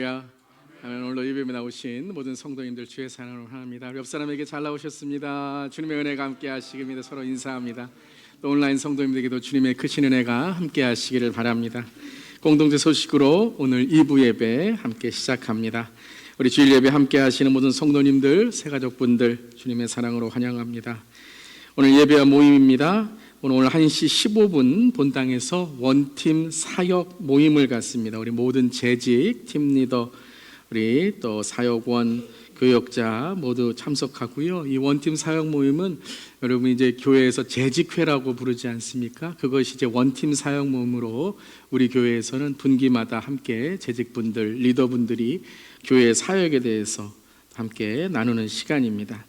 할렐루야. 오늘도 예배에 나오신 모든 성도님들 주의 사랑으로 환영합니다. 옆 사람에게 잘 나오셨습니다. 주님의 은혜가 함께 하시기를 서로 인사합니다. 또 온라인 성도님들에게도 주님의 크신 은혜가 함께 하시기를 바랍니다. 공동체 소식으로 오늘 2부 예배 함께 시작합니다. 우리 주일 예배 함께 하시는 모든 성도님들, 새가족분들 주님의 사랑으로 환영합니다. 오늘 예배와 모임입니다. 오늘 1시 15분 본당에서 원팀 사역 모임을 갖습니다. 우리 모든 재직, 팀리더, 우리 또 사역원, 교역자 모두 참석하고요. 이 원팀 사역 모임은 여러분 이제 교회에서 재직회라고 부르지 않습니까? 그것이 이제 원팀 사역 모임으로 우리 교회에서는 분기마다 함께 재직분들, 리더분들이 교회 사역에 대해서 함께 나누는 시간입니다.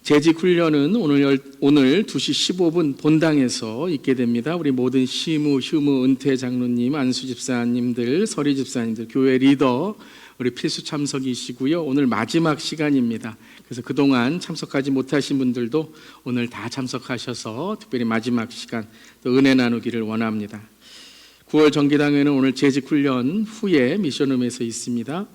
재직 훈련은 오늘 2시 15분 본당에서 있게 됩니다. 우리 모든 시무, 휴무, 은퇴 장로님, 안수 집사님들, 서리 집사님들, 교회 리더 우리 필수 참석이시고요. 오늘 마지막 시간입니다. 그래서 그동안 참석하지 못하신 분들도 오늘 다 참석하셔서 특별히 마지막 시간 또 은혜 나누기를 원합니다. 9월 정기당회는 오늘 재직 훈련 후에 미션룸에서 있습니다.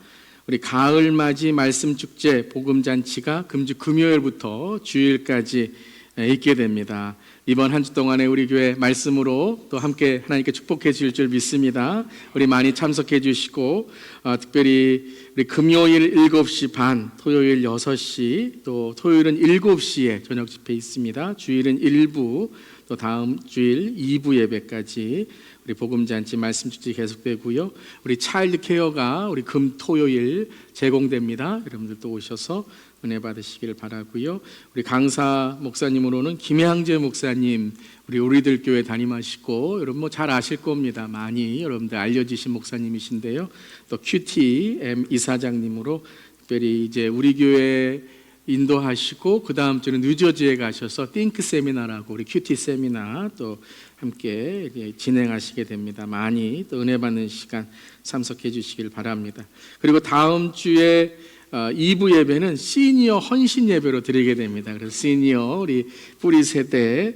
우리 가을맞이 말씀축제 복음잔치가 금주 금요일부터 주일까지 있게 됩니다. 이번 한 주 동안에 우리 교회 말씀으로 또 함께 하나님께 축복해 주실 줄 믿습니다. 우리 많이 참석해 주시고 특별히 우리 금요일 7시 반, 토요일 6시, 또 토요일은 7시에 저녁 집회 있습니다. 주일은 1부, 또 다음 주일 2부 예배까지 우리 복음잔치 말씀축제 계속되고요. 우리 차일드 케어가 우리 금, 토요일 제공됩니다. 여러분들도 오셔서 은혜 받으시기를 바라고요. 우리 강사 목사님으로는 김양재 목사님, 우리들 교회 담임하시고 여러분 뭐 잘 아실 겁니다. 많이 여러분들 알려지신 목사님이신데요. 또 QTM 이사장님으로 특별히 이제 우리 교회 인도하시고 그 다음 주는 뉴저지에 가셔서 띵크 세미나라고 우리 큐티 세미나 또 함께 진행하시게 됩니다. 많이 또 은혜 받는 시간 참석해 주시길 바랍니다. 그리고 다음 주에 2부 예배는 시니어 헌신 예배로 드리게 됩니다. 그래서 시니어 우리 뿌리 세대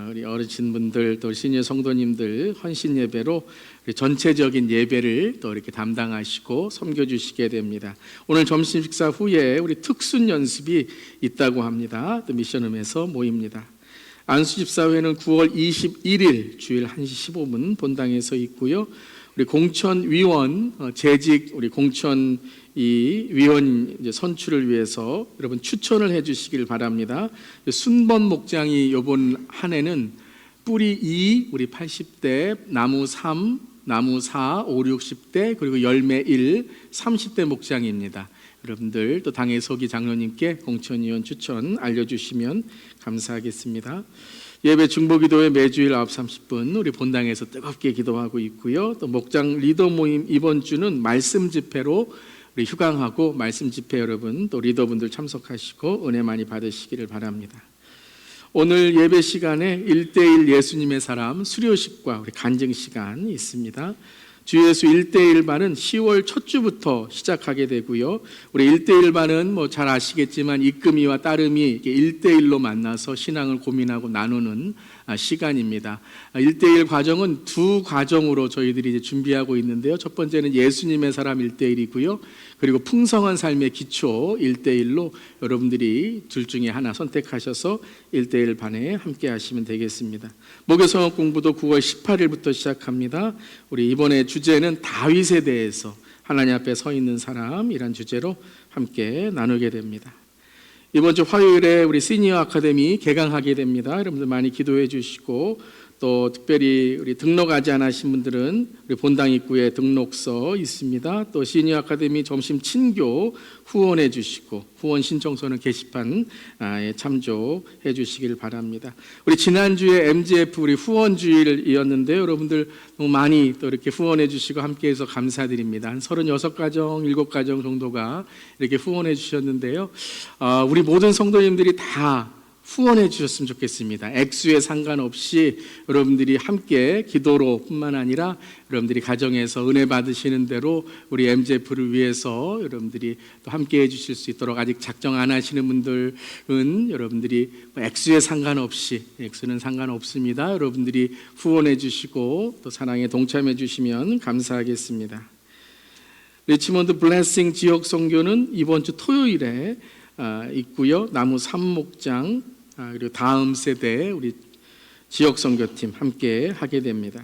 우리 어르신분들 또 시니어 성도님들 헌신 예배로 전체적인 예배를 또 이렇게 담당하시고 섬겨주시게 됩니다. 오늘 점심 식사 후에 우리 특순 연습이 있다고 합니다. 또 미션홈에서 모입니다. 안수집사회는 9월 21일 주일 1시 15분 본당에서 있고요. 우리 공천위원 재직 우리 공천 이 위원 이제 선출을 위해서 여러분 추천을 해주시길 바랍니다. 순번 목장이 이번 한 해는 뿌리 2 우리 80대, 나무 3, 나무 4, 5, 60대 그리고 열매 1, 30대 목장입니다. 여러분들 또 당의 서기 장로님께 공천위원 추천 알려주시면 감사하겠습니다. 예배 중보기도회 매주일 9시 30분 우리 본당에서 뜨겁게 기도하고 있고요. 또 목장 리더 모임 이번 주는 말씀 집회로 우리 휴강하고 말씀 집회 여러분 또 리더분들 참석하시고 은혜 많이 받으시기를 바랍니다. 오늘 예배 시간에 1대1 예수님의 사람 수료식과 우리 간증 시간이 있습니다. 주 예수 1대1 반은 10월 첫 주부터 시작하게 되고요. 우리 1대1 반은 뭐 잘 아시겠지만 이끔이와 따름이 1대1로 만나서 신앙을 고민하고 나누는 시간입니다. 1대1 과정은 두 과정으로 저희들이 이제 준비하고 있는데요. 첫 번째는 예수님의 사람 1대1이고요. 그리고 풍성한 삶의 기초 1대1로 여러분들이 둘 중에 하나 선택하셔서 1대1 반에 함께 하시면 되겠습니다. 목요성역 공부도 9월 18일부터 시작합니다. 우리 이번에 주제는 다윗에 대해서 하나님 앞에 서 있는 사람이란 주제로 함께 나누게 됩니다. 이번 주 화요일에 우리 시니어 아카데미 개강하게 됩니다. 여러분들 많이 기도해 주시고 또 특별히 우리 등록하지 않으신 분들은 우리 본당 입구에 등록서 있습니다. 또 시니어 아카데미 점심 친교 후원해 주시고 후원 신청서는 게시판에 참조해 주시길 바랍니다. 우리 지난주에 MGF 우리 후원주일이었는데요. 여러분들 너무 많이 또 이렇게 후원해 주시고 함께해서 감사드립니다. 한 36가정, 7가정 정도가 이렇게 후원해 주셨는데요. 우리 모든 성도님들이 다 후원해 주셨으면 좋겠습니다. 액수에 상관없이 여러분들이 함께 기도로 뿐만 아니라 여러분들이 가정에서 은혜 받으시는 대로 우리 MGF를 위해서 여러분들이 또 함께 해주실 수 있도록 아직 작정 안 하시는 분들은 여러분들이 액수에 상관없이 액수는 상관없습니다. 여러분들이 후원해 주시고 또 사랑에 동참해 주시면 감사하겠습니다. 리치몬드 블레싱 지역 선교는 이번 주 토요일에 있고요. 나무 삽목장 그리고 다음 세대 우리 지역 선교팀 함께 하게 됩니다.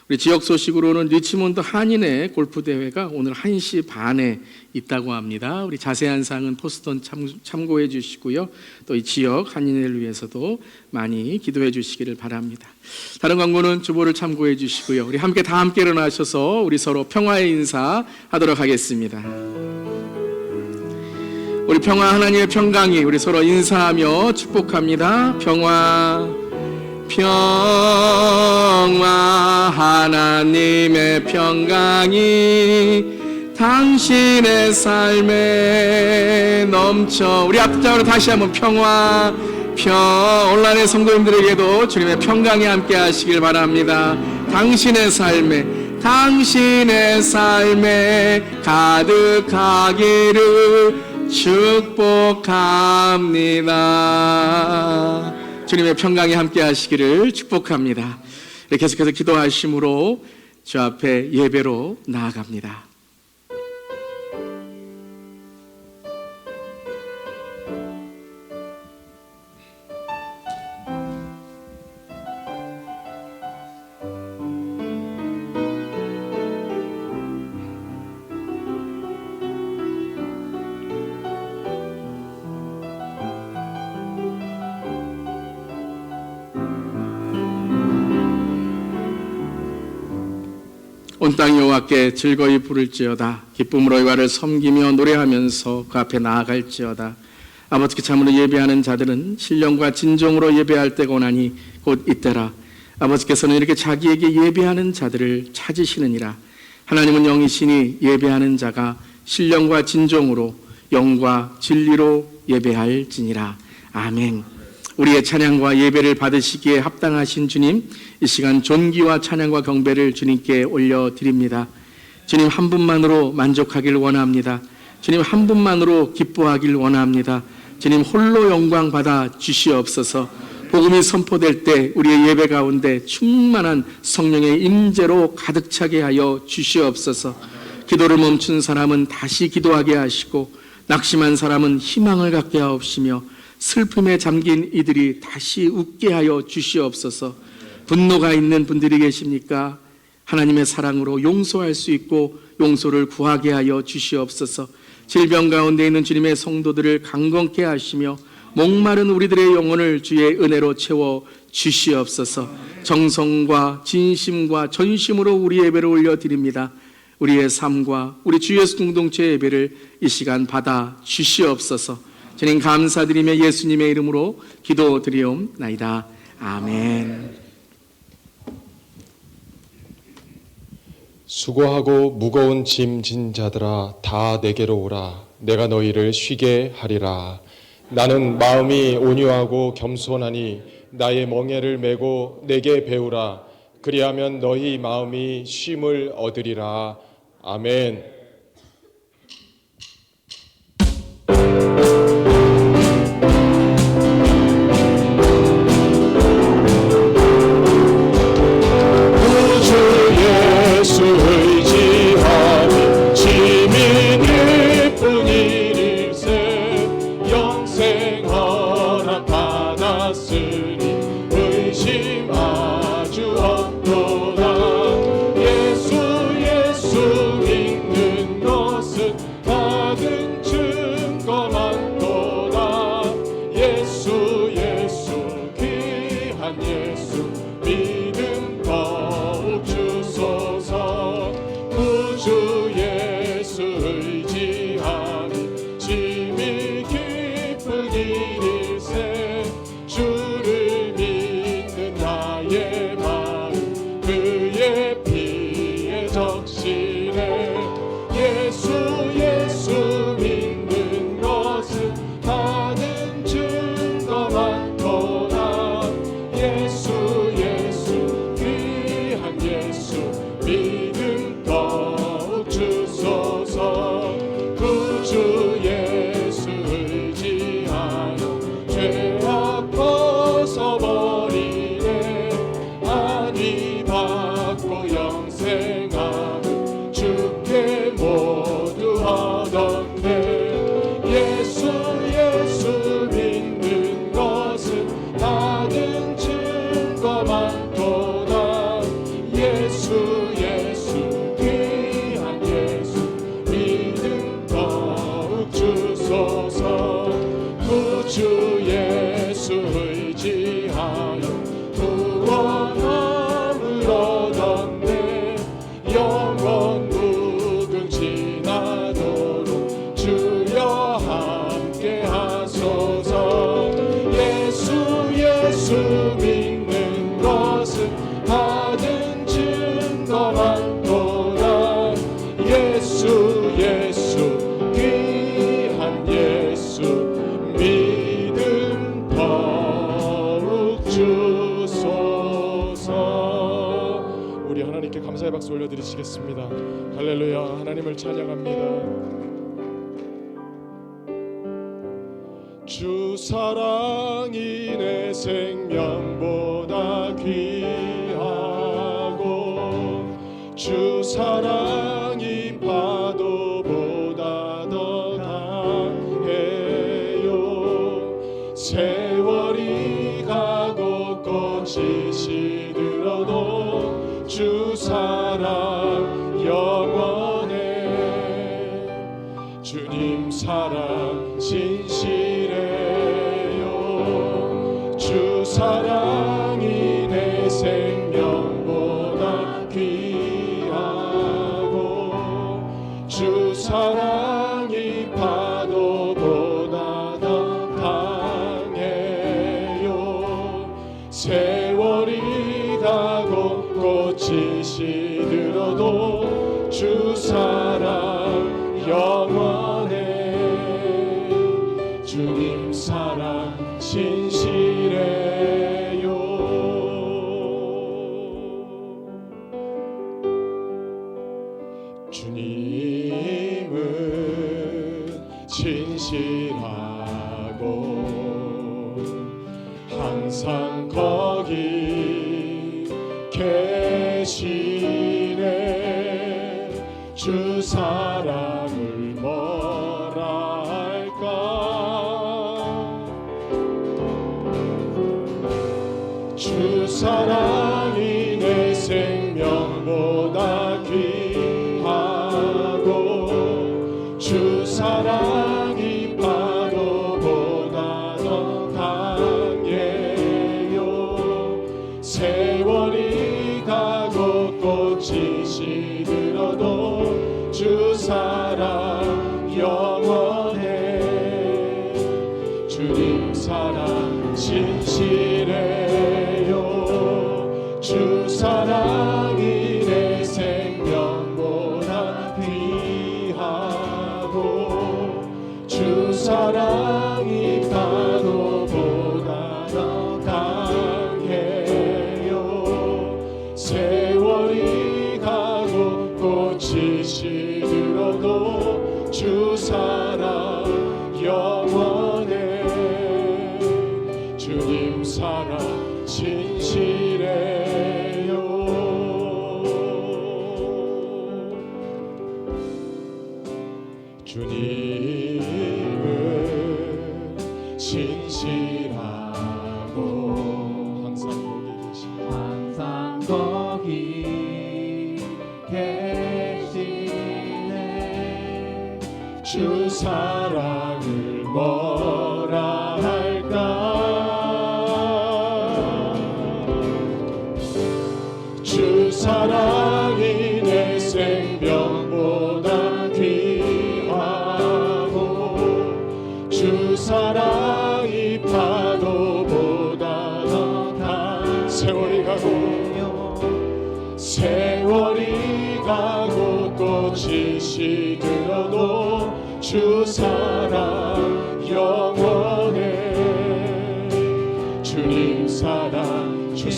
우리 지역 소식으로는 리치몬드 한인의 골프 대회가 오늘 1시 반에 있다고 합니다. 우리 자세한 사항은 포스턴 참고해 주시고요. 또 이 지역 한인회를 위해서도 많이 기도해 주시기를 바랍니다. 다른 광고는 주보를 참고해 주시고요. 우리 다 함께 일어나셔서 우리 서로 평화의 인사 하도록 하겠습니다. 우리 평화 하나님의 평강이 우리 서로 인사하며 축복합니다. 평화 하나님의 평강이 당신의 삶에 넘쳐. 우리 앞장으로 다시 한번 평화 온라인의 성도님들에게도 주님의 평강이 함께 하시길 바랍니다. 당신의 삶에 가득하기를 축복합니다. 주님의 평강이 함께 하시기를 축복합니다. 계속해서 기도하심으로 주 앞에 예배로 나아갑니다. 온 땅 여호와께 즐거이 부를지어다. 기쁨으로 여호와를 섬기며 노래하면서 그 앞에 나아갈지어다. 아버지께 참으로 예배하는 자들은 신령과 진정으로 예배할 때가 오나니 곧 이때라. 아버지께서는 이렇게 자기에게 예배하는 자들을 찾으시느니라. 하나님은 영이시니 예배하는 자가 신령과 진정으로 영과 진리로 예배할지니라. 아멘. 우리의 찬양과 예배를 받으시기에 합당하신 주님, 이 시간 존귀와 찬양과 경배를 주님께 올려드립니다. 주님 한 분만으로 만족하길 원합니다. 주님 한 분만으로 기뻐하길 원합니다. 주님 홀로 영광 받아 주시옵소서. 복음이 선포될 때 우리의 예배 가운데 충만한 성령의 임재로 가득 차게 하여 주시옵소서. 기도를 멈춘 사람은 다시 기도하게 하시고, 낙심한 사람은 희망을 갖게 하옵시며, 슬픔에 잠긴 이들이 다시 웃게 하여 주시옵소서. 분노가 있는 분들이 계십니까? 하나님의 사랑으로 용서할 수 있고 용서를 구하게 하여 주시옵소서. 질병 가운데 있는 주님의 성도들을 강건케 하시며 목마른 우리들의 영혼을 주의 은혜로 채워 주시옵소서. 정성과 진심과 전심으로 우리 예배를 올려드립니다. 우리의 삶과 우리 주 예수 공동체 예배를 이 시간 받아 주시옵소서. 주님 감사드리며 예수님의 이름으로 기도드리옵나이다. 아멘. 수고하고 무거운 짐 진 자들아 다 내게로 오라. 내가 너희를 쉬게 하리라. 나는 마음이 온유하고 겸손하니 나의 멍에를 메고 내게 배우라. 그리하면 너희 마음이 쉼을 얻으리라. 아멘. 예수 믿는 올려드리시겠습니다. 할렐루야. 하나님을 찬양합니다. 주 사랑이 내 생명보다 귀하고 주 사랑이 파도보다 더 강해요. 세월이 가고 꽃이 시들어도 주 사랑 영원해. 주님 사랑 진실해요. 주 사랑이 내 생명보다 귀하고 주 사랑이 파도보다 더 강해요. 세월이 가고 꽃이 시들어도 주 사랑 영원해. 주님 사랑 진실해요. 주님은 진실하고 항상 거기 계시네. 주 사랑을 뭐라 할까. 주 사랑이 내 생명보다 귀하고 주 사랑이 파도보다 더 강해요. 세월이 가고 꽃이 시들어도 주 사랑 영원해. 주님 사랑 진실해요. 주 사랑이 내 생명보다 귀하고 주 사랑이 파도보다 더 강해요. 세월이 가고 꽃이 시들어도 주 사랑 영원해. 주님 사랑 진실해요. 주님은 진실하고 항상 거기 계시네. 주 사랑을 뭐라 할까. 주 사랑이 내 생명보다 귀하고 주 사랑이 파도보다 더 강. 세월이 가고 꽃이 시들어도 주 사랑 영원해. 주님 사랑 주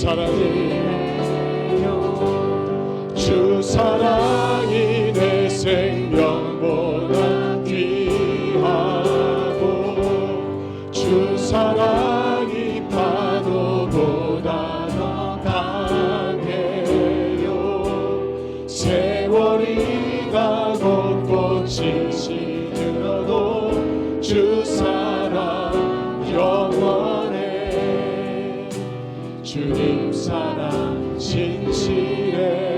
사랑이 내 생명보다 귀하고 주 사랑이 파도보다 더 강해요. 세월이 가고 꽃이 시들어도 주 사랑 영원해. 주님 사랑 진실해요.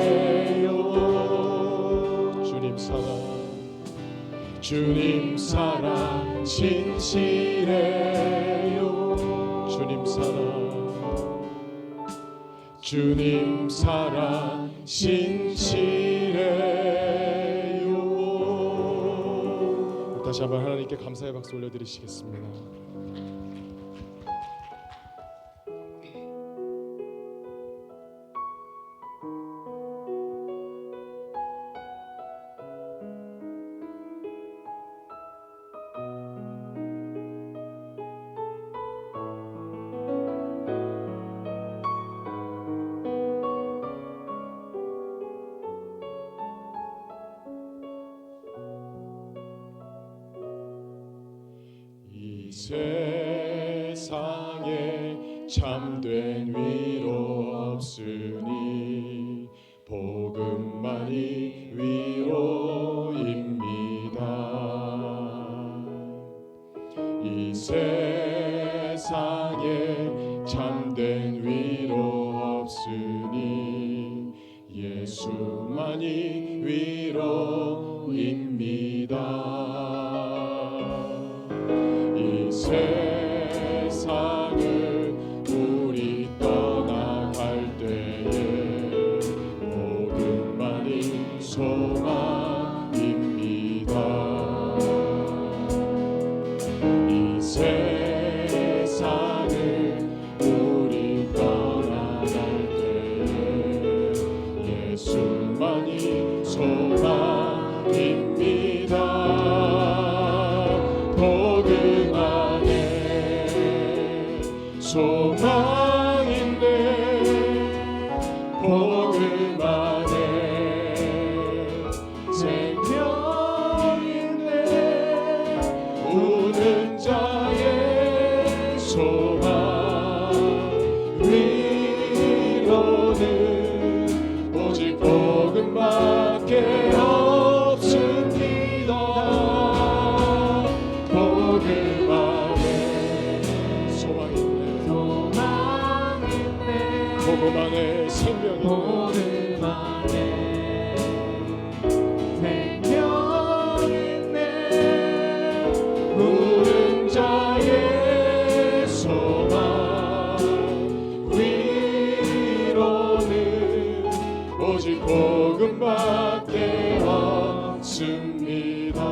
주님 사랑 진실해요. 주님 사랑 진실해요. 다시 한번 하나님께 감사의 박수 올려드리시겠습니다. 세상에 참된 위로 없으니 복음만이 위로입니다. 이 세상에 참된 위로 없으니 예수만이 위로입니다. 이 세상을 우리 떠나갈 때에 복음만이 소망입니다. 이 세상을 우리 떠나갈 때에 예수만이 소망입니다. 복음 안에 소망인데 복음 안에 생명인데 우는 자의 소망 위로는 오직 복음밖에 없습니다. 복음 안에 소망있네 복음 안에 생명있네 복음 안에 생명있네 우는 자의 소망 위로는 오직 복음밖에 없습니다.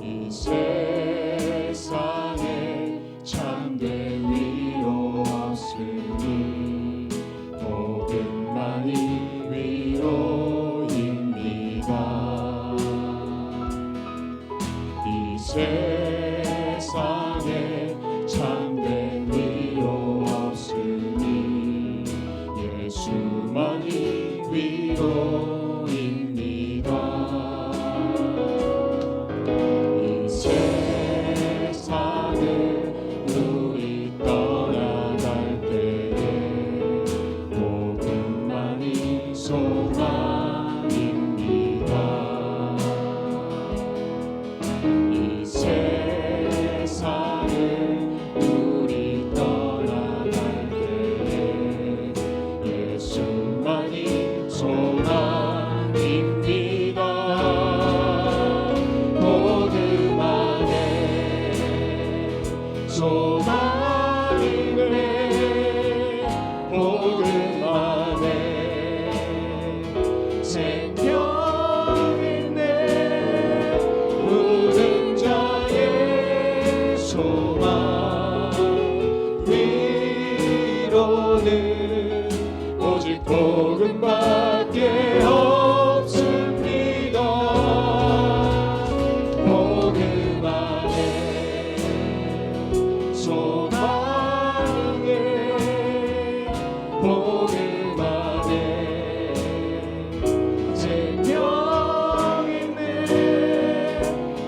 이 세상에 참된 위로 없으니 복음만이 위로입니다. 이 세상에 참된 위로 없으니 예수만이 위로입니다. 이 세상을 우리 떠나갈 때에 복음만이 소망입니다. 이 세상을 우리 떠나갈 때에 예수만이 소망입니다. 복음 안에 소망이네 복음 안에 생명이네 우는 자의 소망 위로는 오직 복음밖에 없습니다. 복음 안에 소망이네 복음 안에 생명이네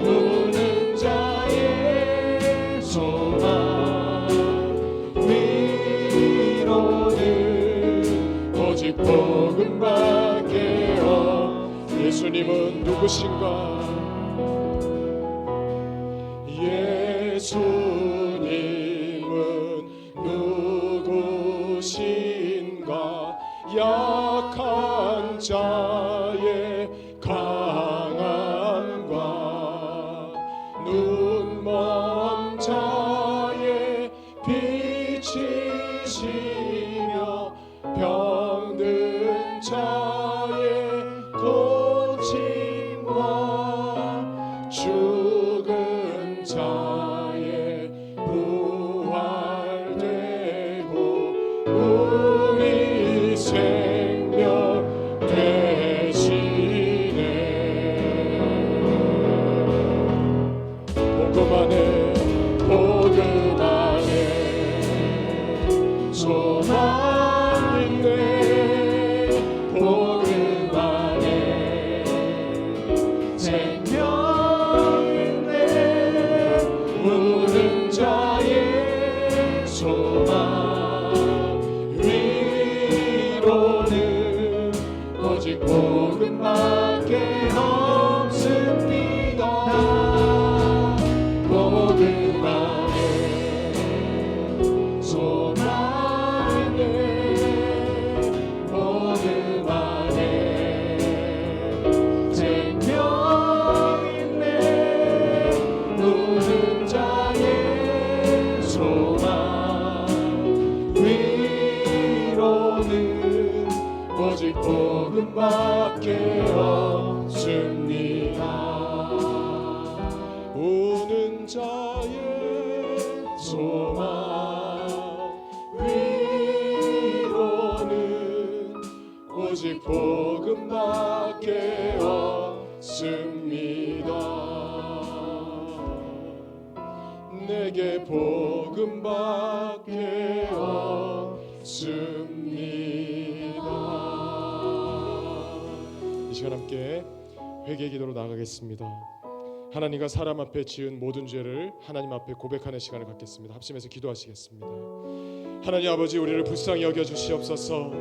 우는 자의 소망 위로는 오직 복음밖에 예수님은 누구신가? 예수님은 누구신가? 약한 자의 강함과 눈먼 자의 빛이시며 병든 자의 고침과 죽은 자의 부활되고 우리 생명 되시네. 복음 안에 복음 안에 소망 있네 복음 오직 복음밖에 없습니다. 복음 안에 소망 있네. 복음 안에 생명 있네. 누는 자의 소망 위로는 오직 복음밖에 없습니다. 우는 자의 소망 위로는 오직 복음밖에 없습니다. 내게 복음밖에 없습니다. 이 시간 함께 회개 기도로 나아가겠습니다. 하나님과 사람 앞에 지은 모든 죄를 하나님 앞에 고백하는 시간을 갖겠습니다. 합심해서 기도하시겠습니다. 하나님 아버지, 우리를 불쌍히 여겨 주시옵소서.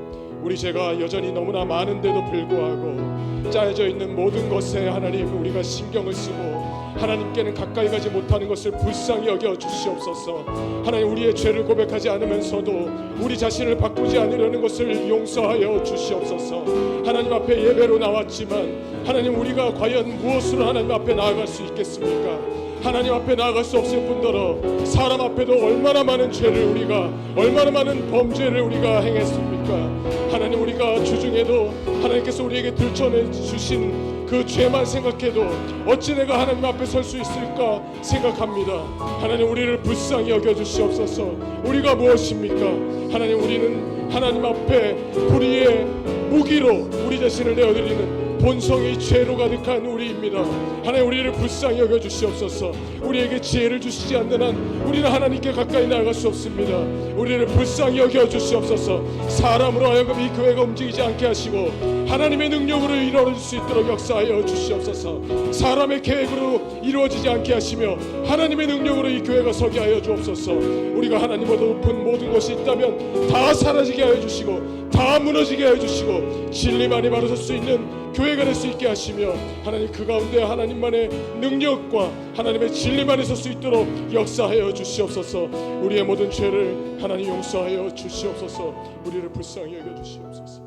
우리 죄가 여전히 너무나 많은데도 불구하고 짜여져 있는 모든 것에 하나님 우리가 신경을 쓰고 하나님께는 가까이 가지 못하는 것을 불쌍히 여겨 주시옵소서. 하나님, 우리의 죄를 고백하지 않으면서도 우리 자신을 바꾸지 않으려는 것을 용서하여 주시옵소서. 하나님 앞에 예배로 나왔지만 하나님, 우리가 과연 무엇으로 하나님 앞에 나아갈 수 있겠습니까? 하나님 앞에 나아갈 수 없을 뿐더러 사람 앞에도 얼마나 많은 죄를 우리가, 얼마나 많은 범죄를 우리가 행했습니까? 하나님, 우리가 주중에도 하나님께서 우리에게 들춰내 주신 그 죄만 생각해도 어찌 내가 하나님 앞에 설 수 있을까 생각합니다. 하나님, 우리를 불쌍히 여겨주시옵소서. 우리가 무엇입니까? 하나님, 우리는 하나님 앞에 불의의 무기로 우리 자신을 내어드리는 본성이 죄로 가득한 우리입니다. 하나님, 우리를 불쌍히 여겨주시옵소서. 우리에게 지혜를 주시지 않는 한 우리는 하나님께 가까이 나아갈 수 없습니다. 우리를 불쌍히 여겨주시옵소서. 사람으로 하여금 이 교회가 움직이지 않게 하시고 하나님의 능력으로 이루어질 수 있도록 역사하여 주시옵소서. 사람의 계획으로 이루어지지 않게 하시며 하나님의 능력으로 이 교회가 서게 하여 주옵소서. 우리가 하나님보다 높은 모든 것이 있다면 다 사라지게 하여 주시고 다 무너지게 하여 주시고 진리만이 바로 설 수 있는 교회가 될 수 있게 하시며 하나님, 그 가운데 하나님만의 능력과 하나님의 진리만이 설 수 있도록 역사하여 주시옵소서. 우리의 모든 죄를 하나님 용서하여 주시옵소서. 우리를 불쌍히 여겨 주시옵소서.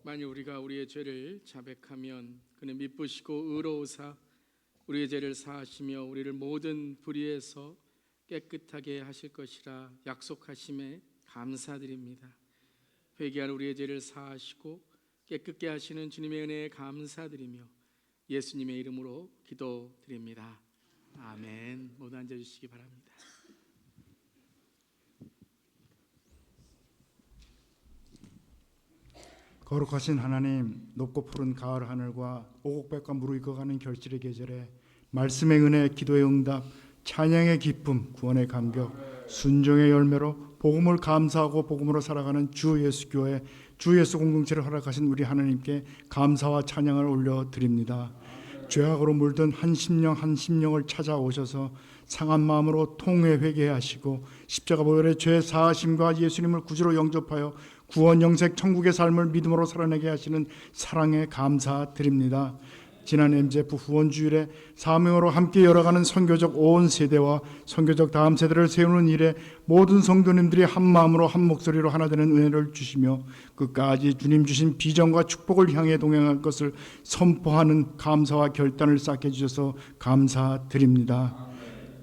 만일 우리가 우리의 죄를 자백하면 그는 미쁘시고 의로우사 우리의 죄를 사하시며 우리를 모든 불의에서 깨끗하게 하실 것이라 약속하심에 감사드립니다. 회개한 우리의 죄를 사하시고 깨끗게 하시는 주님의 은혜에 감사드리며 예수님의 이름으로 기도드립니다. 아멘. 모두 앉아주시기 바랍니다. 거룩하신 하나님, 높고 푸른 가을 하늘과 오곡백과 물을 익어가는 결실의 계절에 말씀의 은혜, 기도의 응답, 찬양의 기쁨, 구원의 감격, 순종의 열매로 복음을 감사하고 복음으로 살아가는 주 예수 교회, 주 예수 공동체를 허락하신 우리 하나님께 감사와 찬양을 올려드립니다. 죄악으로 물든 한 심령을 찾아오셔서 상한 마음으로 통회 회개하시고 십자가 보혈의 죄 사하심과 예수님을 구주로 영접하여 구원 영생 천국의 삶을 믿음으로 살아내게 하시는 사랑에 감사드립니다. 지난 MZF 후원주일에 사명으로 함께 열어가는 선교적 온 세대와 선교적 다음 세대를 세우는 일에 모든 성도님들이 한 마음으로 한 목소리로 하나 되는 은혜를 주시며 끝까지 주님 주신 비전과 축복을 향해 동행할 것을 선포하는 감사와 결단을 쌓게 해주셔서 감사드립니다.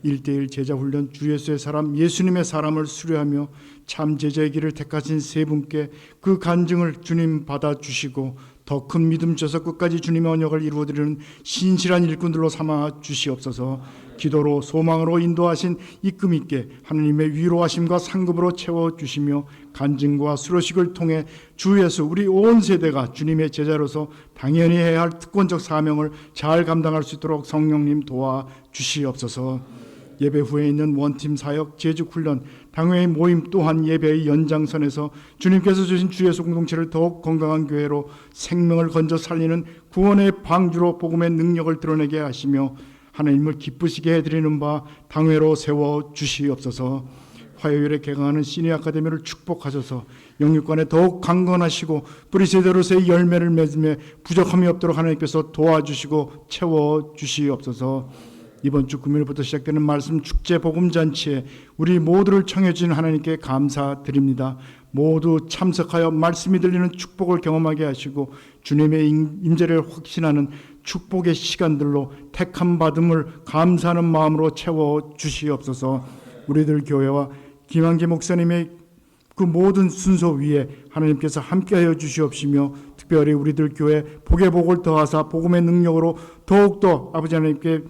1:1 제자훈련 주 예수의 사람 예수님의 사람을 수료하며 참 제자의 길을 택하신 세 분께 그 간증을 주님 받아주시고 더 큰 믿음 주셔서 끝까지 주님의 언약을 이루어드리는 신실한 일꾼들로 삼아 주시옵소서. 기도로 소망으로 인도하신 이끌 있게 하나님의 위로하심과 상급으로 채워주시며 간증과 수료식을 통해 주 예수 우리 온 세대가 주님의 제자로서 당연히 해야 할 특권적 사명을 잘 감당할 수 있도록 성령님 도와주시옵소서. 예배 후에 있는 원팀 사역 재직훈련 당회의 모임 또한 예배의 연장선에서 주님께서 주신 주 예수 공동체를 더욱 건강한 교회로 생명을 건져 살리는 구원의 방주로 복음의 능력을 드러내게 하시며 하나님을 기쁘시게 해드리는 바 당회로 세워 주시옵소서. 화요일에 개강하는 시니 아카데미를 축복하셔서 영육간에 더욱 강건하시고 뿌리 제대로서의 열매를 맺음에 부족함이 없도록 하나님께서 도와주시고 채워 주시옵소서. 이번 주 금요일부터 시작되는 말씀 축제 복음 잔치에 우리 모두를 청해 주신 하나님께 감사드립니다. 모두 참석하여 말씀이 들리는 축복을 경험하게 하시고 주님의 임재를 확신하는 축복의 시간들로 택함 받음을 감사하는 마음으로 채워 주시옵소서. 우리들 교회와 김한기 목사님의 그 모든 순서 위에 하나님께서 함께하여 주시옵시며 특별히 우리들 교회 복의 복을 더하사 복음의 능력으로 더욱더 아버지 하나님께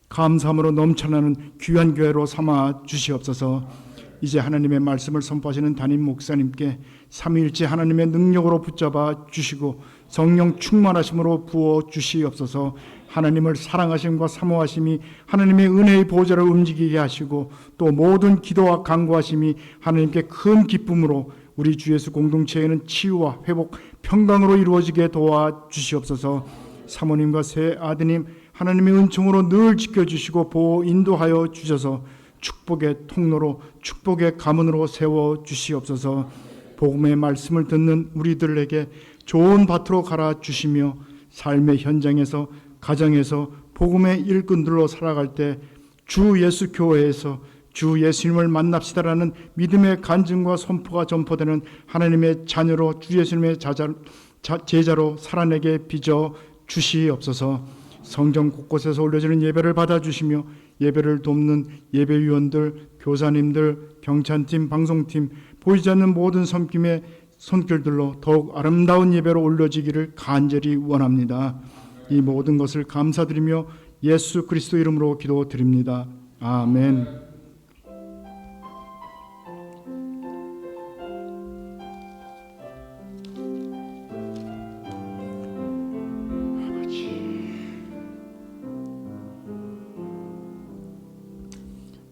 감사함으로 넘쳐나는 귀한 교회로 삼아 주시옵소서. 이제 하나님의 말씀을 선포하시는 담임 목사님께 삼위일체 하나님의 능력으로 붙잡아 주시고 성령 충만하심으로 부어 주시옵소서. 하나님을 사랑하심과 사모하심이 하나님의 은혜의 보좌를 움직이게 하시고 또 모든 기도와 간구하심이 하나님께 큰 기쁨으로 우리 주 예수 공동체에는 치유와 회복, 평강으로 이루어지게 도와 주시옵소서. 사모님과 새 아드님 하나님의 은총으로 늘 지켜주시고 보호 인도하여 주셔서 축복의 통로로 축복의 가문으로 세워 주시옵소서. 복음의 말씀을 듣는 우리들에게 좋은 밭으로 갈아 주시며 삶의 현장에서 가정에서 복음의 일꾼들로 살아갈 때 주 예수 교회에서 주 예수님을 만납시다라는 믿음의 간증과 선포가 전포되는 하나님의 자녀로 주 예수님의 제자로 살아내게 빚어 주시옵소서. 성전 곳곳에서 올려지는 예배를 받아주시며 예배를 돕는 예배위원들, 교사님들, 경찬팀, 방송팀, 보이지 않는 모든 섬김의 손길들로 더욱 아름다운 예배로 올려지기를 간절히 원합니다. 이 모든 것을 감사드리며 예수 그리스도 이름으로 기도드립니다. 아멘.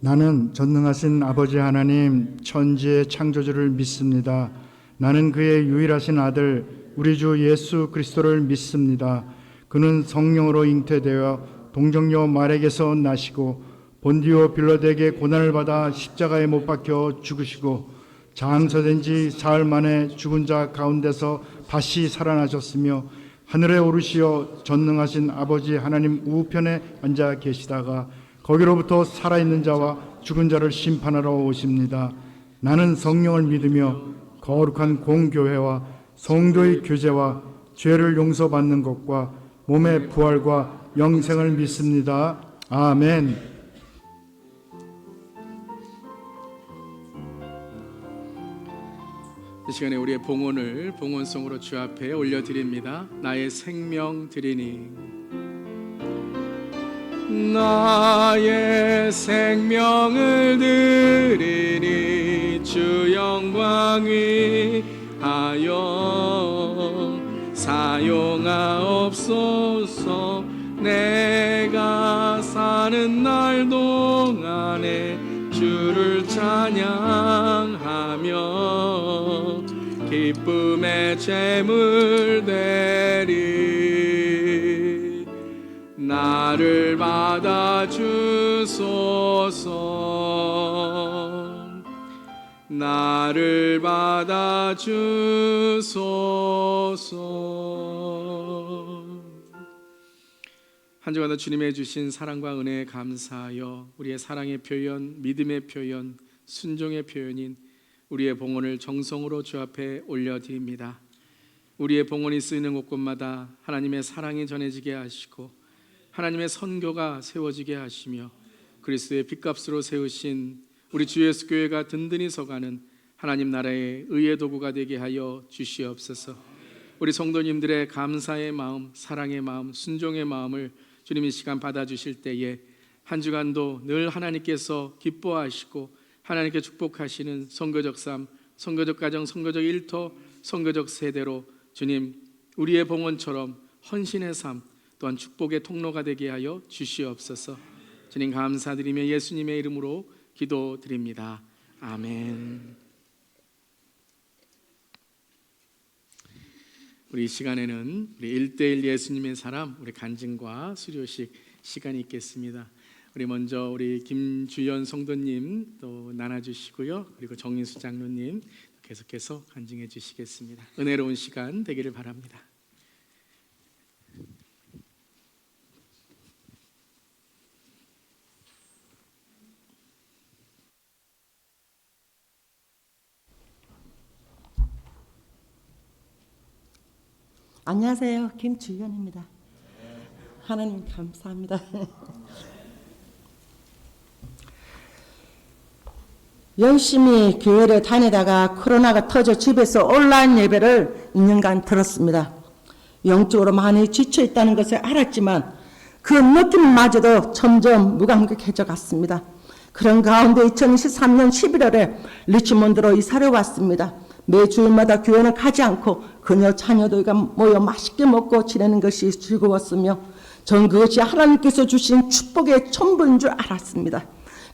나는 전능하신 아버지 하나님 천지의 창조주를 믿습니다. 나는 그의 유일하신 아들 우리 주 예수 그리스도를 믿습니다. 그는 성령으로 잉태되어 동정녀 마리아에게서 나시고 본디오 빌라도에게 고난을 받아 십자가에 못 박혀 죽으시고 장서된 지 사흘 만에 죽은 자 가운데서 다시 살아나셨으며 하늘에 오르시어 전능하신 아버지 하나님 우편에 앉아 계시다가 거기로부터 살아있는 자와 죽은 자를 심판하러 오십니다. 나는 성령을 믿으며 거룩한 공교회와 성도의 교제와 죄를 용서받는 것과 몸의 부활과 영생을 믿습니다. 아멘. 이 시간에 우리의 봉헌을 봉헌송으로 주 앞에 올려드립니다. 나의 생명 드리니 나의 생명을 드리니 주 영광 위하여 사용하옵소서. 내가 사는 날 동안에 주를 찬양하며 기쁨의 제물 되리. 나를 받아 주소서. 나를 받아 주소서. 한 주간도 주님의 주신 사랑과 은혜에 감사하여 우리의 사랑의 표현, 믿음의 표현, 순종의 표현인 우리의 봉헌을 정성으로 주 앞에 올려드립니다. 우리의 봉헌이 쓰이는 곳곳마다 하나님의 사랑이 전해지게 하시고 하나님의 선교가 세워지게 하시며 그리스도의 핏값으로 세우신 우리 주 예수 교회가 든든히 서가는 하나님 나라의 의의 도구가 되게 하여 주시옵소서. 우리 성도님들의 감사의 마음, 사랑의 마음, 순종의 마음을 주님 이 시간 받아주실 때에 한 주간도 늘 하나님께서 기뻐하시고 하나님께 축복하시는 선교적 삶, 선교적 가정, 선교적 일터, 선교적 세대로 주님 우리의 봉헌처럼 헌신의 삶 또한 축복의 통로가 되게 하여 주시옵소서. 주님 감사드리며 예수님의 이름으로 기도드립니다. 아멘. 우리 이 시간에는 우리 1:1 예수님의 사람 우리 간증과 수료식 시간이 있겠습니다. 우리 먼저 우리 김주연 성도님 또 나눠주시고요. 그리고 정인수 장로님 계속해서 간증해 주시겠습니다. 은혜로운 시간 되기를 바랍니다. 안녕하세요. 김주연입니다. 하나님 감사합니다. 열심히 교회를 다니다가 코로나가 터져 집에서 온라인 예배를 2년간 들었습니다. 영적으로 많이 지쳐 있다는 것을 알았지만 그 느낌마저도 점점 무감각해져 갔습니다. 그런 가운데 2023년 11월에 리치몬드로 이사를 왔습니다. 매 주일마다 교회는 가지 않고 그녀 자녀들과 모여 맛있게 먹고 지내는 것이 즐거웠으며 전 그것이 하나님께서 주신 축복의 전부인 줄 알았습니다.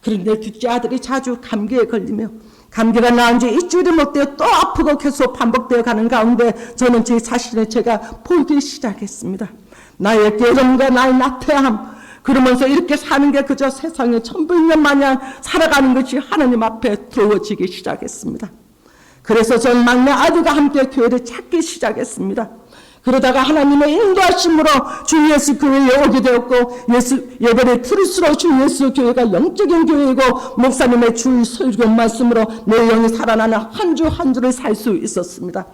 그런데 둘째 아들이 자주 감기에 걸리며 감기가 나은 지 일주일이 못 되어 또 아프고 계속 반복되어 가는 가운데 저는 제 자신을 제가 보기 시작했습니다. 나의 괴로움과 나의 나태함, 그러면서 이렇게 사는 게 그저 세상의 천부인 것 마냥 살아가는 것이 하나님 앞에 두려워지기 시작했습니다. 그래서 전 막내 아들과 함께 교회를 찾기 시작했습니다. 그러다가 하나님의 인도하심으로 주 예수 교회에 오게 되었고 예배를 들을수록 주 예수 교회가 영적인 교회이고 목사님의 주 설교 말씀으로 내 영이 살아나는 한 주 한 주를 살 수 있었습니다.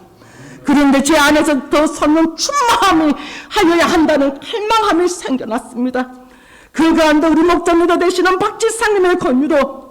그런데 제 안에서 더 성령 충만함이 하여야 한다는 갈망함이 생겨났습니다. 그 가운데 우리 목장리도 되시는 박지상님의 권유로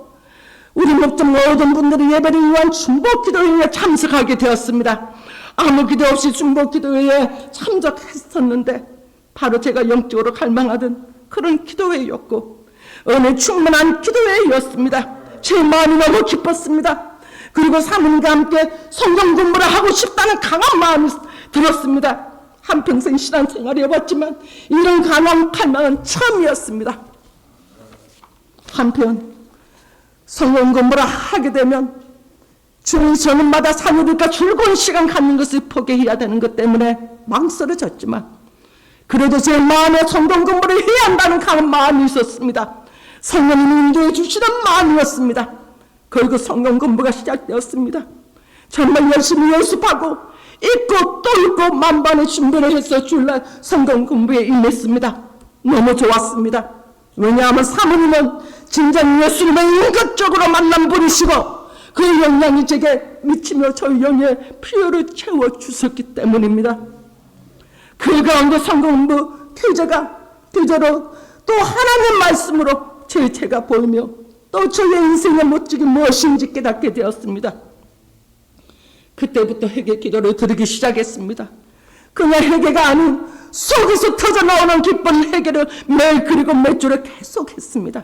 우리 목장 모든 분들이 예배를 위한 중보기도회에 참석하게 되었습니다. 아무 기도 없이 중보기도회에 참석했었는데 바로 제가 영적으로 갈망하던 그런 기도회였고 은혜 충만한 기도회였습니다. 제 마음이 너무 기뻤습니다. 그리고 사모님과 함께 성경 공부를 하고 싶다는 강한 마음이 들었습니다. 한평생 신앙생활을 해봤지만 이런 강한 갈망은 처음이었습니다. 한편 성경 공부를 하게 되면 주일 저녁마다 사모님과 즐거운 시간 갖는 것을 포기해야 되는 것 때문에 망설여졌지만 그래도 제 마음에 성경 공부를 해야 한다는 강한 마음이 있었습니다. 성령님이 인도해 주시는 마음이었습니다. 그리고 성경 공부가 시작되었습니다. 정말 열심히 연습하고 읽고 또 읽고 만반의 준비를 해서 주일날 성경 공부에 임했습니다. 너무 좋았습니다. 왜냐하면 사모님은 진정 예수님의 인격적으로 만난 분이시고 그 영향이 제게 미치며 저희 영의 필요를 채워주셨기 때문입니다. 그 가운데 성경공부 교재로 또 하나님의 말씀으로 제 죄가 보이며 또 저의 인생의 목적이 무엇인지 깨닫게 되었습니다. 그때부터 회개 기도를 드리기 시작했습니다. 그냥 회개가 아닌 속에서 터져나오는 기쁜 회개를 매일 그리고 몇 주를 계속했습니다.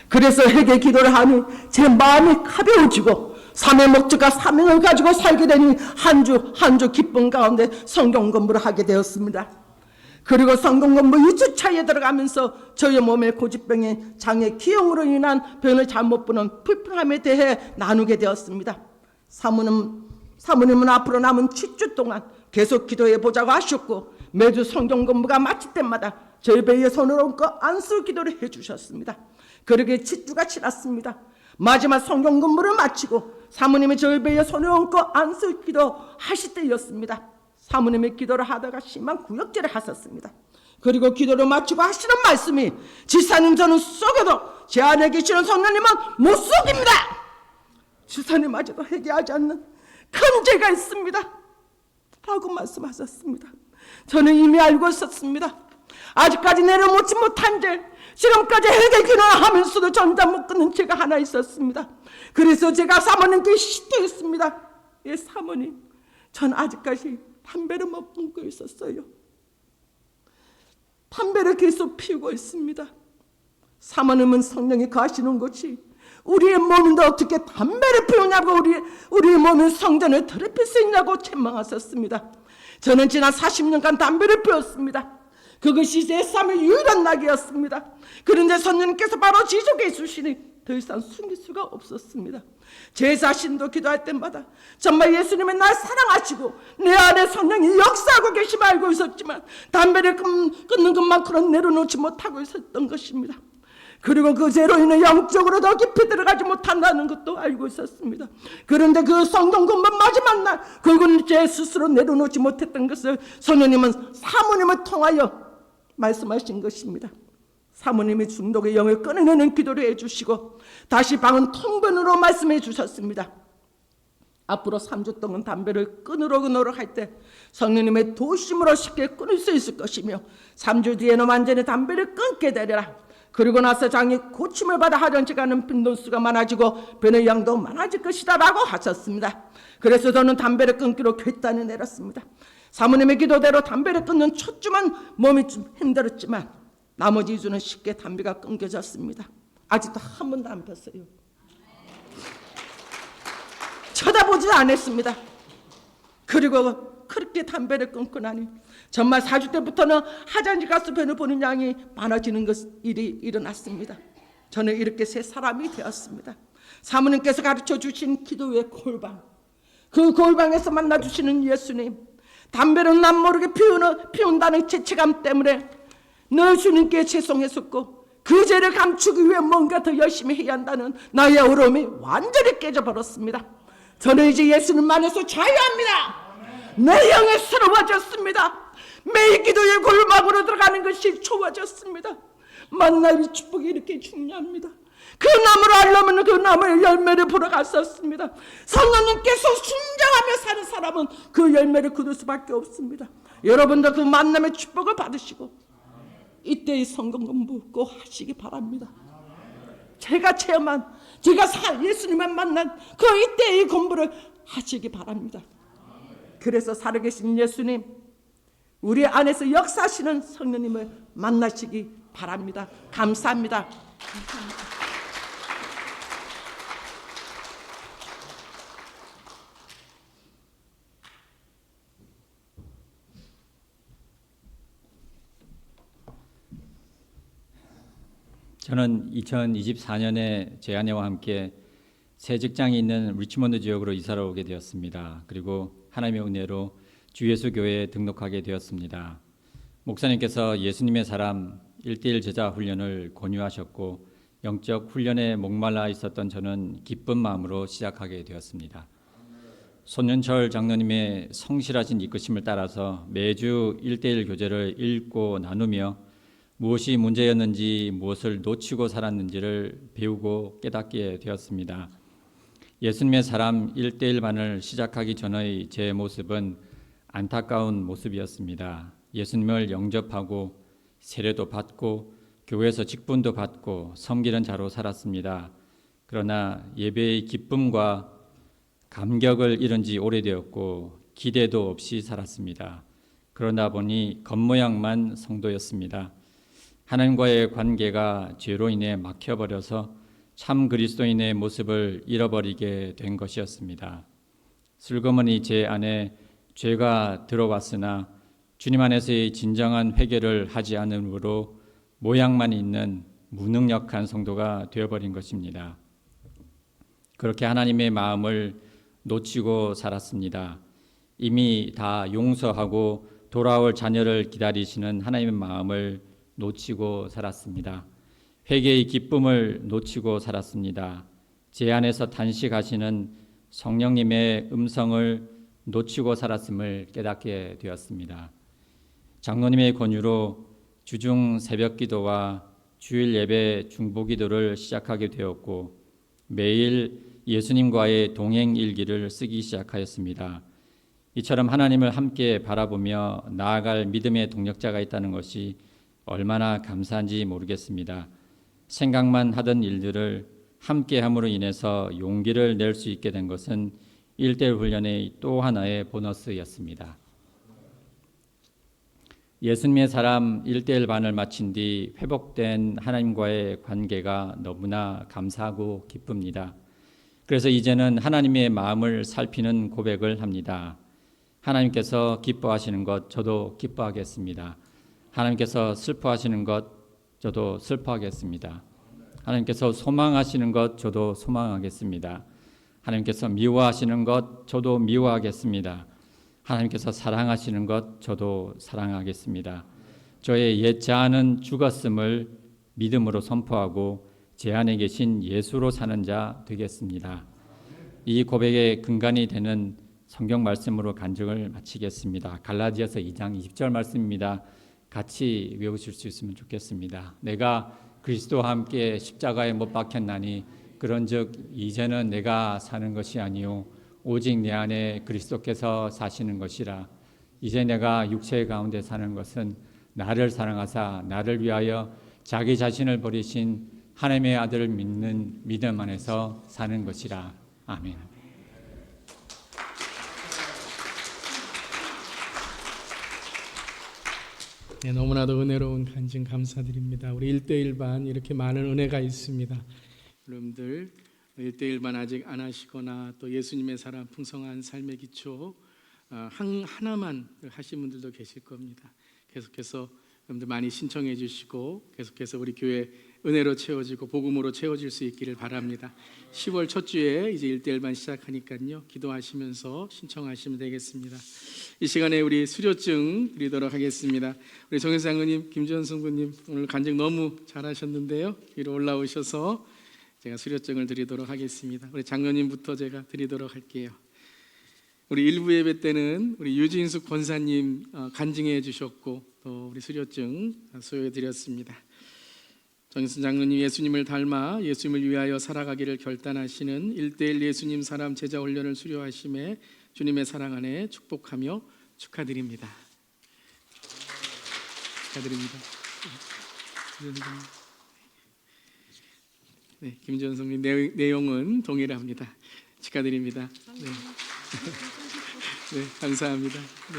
그래서 회개 기도를 하니 제 마음이 가벼워지고 삶의 목적과 사명을 가지고 살게 되니 한 주 한 주 기쁜 가운데 성경 공부를 하게 되었습니다. 그리고 성경 공부 2주차에 들어가면서 저의 몸의 고집병의 장애 기형으로 인한 병을 잘못 보는 불편함에 대해 나누게 되었습니다. 사모님은 앞으로 남은 7주 동안 계속 기도해 보자고 하셨고 매주 성경 공부가 마칠 때마다 저희 배에 손을 얹고 안수 기도를 해주셨습니다. 그렇게 7주가 지났습니다. 마지막 성경 공부를 마치고 사모님이 저희 배에 손을 얹고 안수 기도 하실 때였습니다. 사모님이 기도를 하다가 심한 구역질을 하셨습니다. 그리고 기도를 마치고 하시는 말씀이 지사님 저는 속여도 제 안에 계시는 성령님은 못 속입니다. 지사님마저도 회개하지 않는 큰 죄가 있습니다 라고 말씀하셨습니다. 저는 이미 알고 있었습니다. 아직까지 내려놓지 못한 죄, 지금까지 회개 기도를 하면서도 전담 못 끊는 죄가 하나 있었습니다. 그래서 제가 사모님께 시도했습니다. 예, 사모님, 전 아직까지 담배를 못 끊고 있었어요. 담배를 계속 피우고 있습니다. 사모님은 성령이 거하시는 곳이 우리의 몸인데 어떻게 담배를 피우냐고 우리의 몸은 성전을 더럽힐 수 있냐고 책망하셨습니다. 저는 지난 40년간 담배를 피웠습니다. 그것이 제 삶의 유일한 낙이었습니다. 그런데 성령님께서 바로 지적해 주시니 더 이상 숨길 수가 없었습니다. 제 자신도 기도할 때마다 정말 예수님은 날 사랑하시고 내 안에 성령이 역사하고 계심을 알고 있었지만 담배를 끊는 것만큼은 내려놓지 못하고 있었던 것입니다. 그리고 그 죄로 인해 영적으로 더 깊이 들어가지 못한다는 것도 알고 있었습니다. 그런데 그 성경 공부 마지막 날 결국은 제 스스로 내려놓지 못했던 것을 성령님은 사모님을 통하여 말씀하신 것입니다. 사모님이 중독의 영을 끊어내는 기도를 해주시고 다시 방은 통변으로 말씀해 주셨습니다. 앞으로 3주 동안 담배를 끊으러 할 때 성령님의 도심으로 쉽게 끊을 수 있을 것이며 3주 뒤에는 완전히 담배를 끊게 되리라. 그리고 나서 장이 고침을 받아 하전치 가는 빈돈수가 많아지고 변의 양도 많아질 것이다 라고 하셨습니다. 그래서 저는 담배를 끊기로 결단을 내렸습니다. 사모님의 기도대로 담배를 끊는 첫 주만 몸이 좀 힘들었지만 나머지 2주는 쉽게 담배가 끊겨졌습니다. 아직도 한 번도 안 폈어요. 쳐다보지 않았습니다. 그리고 그렇게 담배를 끊고 나니 정말 4주 때부터는 화장실 가서 변을 보는 양이 많아지는 일이 일어났습니다. 저는 이렇게 새 사람이 되었습니다. 사모님께서 가르쳐 주신 기도의 골방, 그 골방에서 만나주시는 예수님, 담배를 남 모르게 피운다는 죄책감 때문에 늘 주님께 죄송했었고 그 죄를 감추기 위해 뭔가 더 열심히 해야 한다는 나의 어려움이 완전히 깨져버렸습니다. 저는 이제 예수님 안에서 자유합니다. 내 영이 새로워졌습니다. 매일 기도의 골방으로 들어가는 것이 좋아졌습니다. 만나의 축복이 이렇게 중요합니다. 그 나무를 알려면 그 나무의 열매를 보러 갔었습니다. 성령님께서 순종하며 사는 사람은 그 열매를 거둘 수밖에 없습니다. 여러분도 그 만남의 축복을 받으시고 이때의 성경 공부 꼭 하시기 바랍니다. 제가 체험한, 제가 예수님을 만난 그 이때의 공부를 하시기 바랍니다. 그래서 살아계신 예수님, 우리 안에서 역사하시는 성령님을 만나시기 바랍니다. 감사합니다. 저는 2024년에 제 아내와 함께 새 직장이 있는 리치몬드 지역으로 이사를 오게 되었습니다. 그리고 하나님의 은혜로 주 예수 교회에 등록하게 되었습니다. 목사님께서 예수님의 사람 1:1 제자 훈련을 권유하셨고 영적 훈련에 목말라 있었던 저는 기쁜 마음으로 시작하게 되었습니다. 손윤철 장로님의 성실하신 이끄심을 따라서 매주 1:1 교제를 읽고 나누며 무엇이 문제였는지 무엇을 놓치고 살았는지를 배우고 깨닫게 되었습니다. 예수님의 사람 1:1 반을 시작하기 전의 제 모습은 안타까운 모습이었습니다. 예수님을 영접하고 세례도 받고 교회에서 직분도 받고 섬기는 자로 살았습니다. 그러나 예배의 기쁨과 감격을 잃은 지 오래되었고 기대도 없이 살았습니다. 그러다 보니 겉모양만 성도였습니다. 하나님과의 관계가 죄로 인해 막혀버려서 참 그리스도인의 모습을 잃어버리게 된 것이었습니다. 슬그머니 제 안에 죄가 들어왔으나 주님 안에서의 진정한 회개를 하지 않으므로 모양만 있는 무능력한 성도가 되어버린 것입니다. 그렇게 하나님의 마음을 놓치고 살았습니다. 이미 다 용서하고 돌아올 자녀를 기다리시는 하나님의 마음을 놓치고 살았습니다. 회개의 기쁨을 놓치고 살았습니다. 제 안에서 단식하시는 성령님의 음성을 놓치고 살았음을 깨닫게 되었습니다. 장로님의 권유로 주중 새벽 기도와 주일 예배 중보 기도를 시작하게 되었고 매일 예수님과의 동행 일기를 쓰기 시작하였습니다. 이처럼 하나님을 함께 바라보며 나아갈 믿음의 동력자가 있다는 것이 얼마나 감사한지 모르겠습니다. 생각만 하던 일들을 함께함으로 인해서 용기를 낼 수 있게 된 것은 1:1 훈련의 또 하나의 보너스였습니다. 예수님의 사람 1:1 반을 마친 뒤 회복된 하나님과의 관계가 너무나 감사하고 기쁩니다. 그래서 이제는 하나님의 마음을 살피는 고백을 합니다. 하나님께서 기뻐하시는 것 저도 기뻐하겠습니다. 하나님께서 슬퍼하시는 것 저도 슬퍼하겠습니다. 하나님께서 소망하시는 것 저도 소망하겠습니다. 하나님께서 미워하시는 것 저도 미워하겠습니다. 하나님께서 사랑하시는 것 저도 사랑하겠습니다. 저의 옛 자아는 죽었음을 믿음으로 선포하고 제 안에 계신 예수로 사는 자 되겠습니다. 이 고백의 근간이 되는 성경 말씀으로 간증을 마치겠습니다. 갈라디아서 2장 20절 말씀입니다. 같이 외우실 수 있으면 좋겠습니다. 내가 그리스도와 함께 십자가에 못 박혔나니 그런즉 이제는 내가 사는 것이 아니요 오직 내 안에 그리스도께서 사시는 것이라. 이제 내가 육체 가운데 사는 것은 나를 사랑하사 나를 위하여 자기 자신을 버리신 하나님의 아들을 믿는 믿음 안에서 사는 것이라. 아멘. 네, 너무나도 은혜로운 간증 감사드립니다. 우리 1대1반 이렇게 많은 은혜가 있습니다. 여러분들 1대1반 아직 안 하시거나 또 예수님의 사랑 풍성한 삶의 기초 하나만 하신 분들도 계실 겁니다. 계속해서 여러분들 많이 신청해 주시고 계속해서 우리 교회 은혜로 채워지고 복음으로 채워질 수 있기를 바랍니다. 10월 첫 주에 이제 1대1반 시작하니까요. 기도하시면서 신청하시면 되겠습니다. 이 시간에 우리 수료증 드리도록 하겠습니다. 우리 정혜수 장로님, 김전승 군님 오늘 간증 너무 잘하셨는데요. 위로 올라오셔서 제가 수료증을 드리도록 하겠습니다. 우리 장로님부터 제가 드리도록 할게요. 우리 일부 예배 때는 우리 유진숙 권사님 간증해 주셨고 또 우리 수료증 소유해 드렸습니다. 정희순 장로님 예수님을 닮아 예수님을 위하여 살아가기를 결단하시는 1대1 예수님 사람 제자 훈련을 수료하심에 주님의 사랑 안에 축복하며 축하드립니다. 축하드립니다. 네, 김전성님 내용은 동일합니다. 축하드립니다. 네. 네, 감사합니다. 네.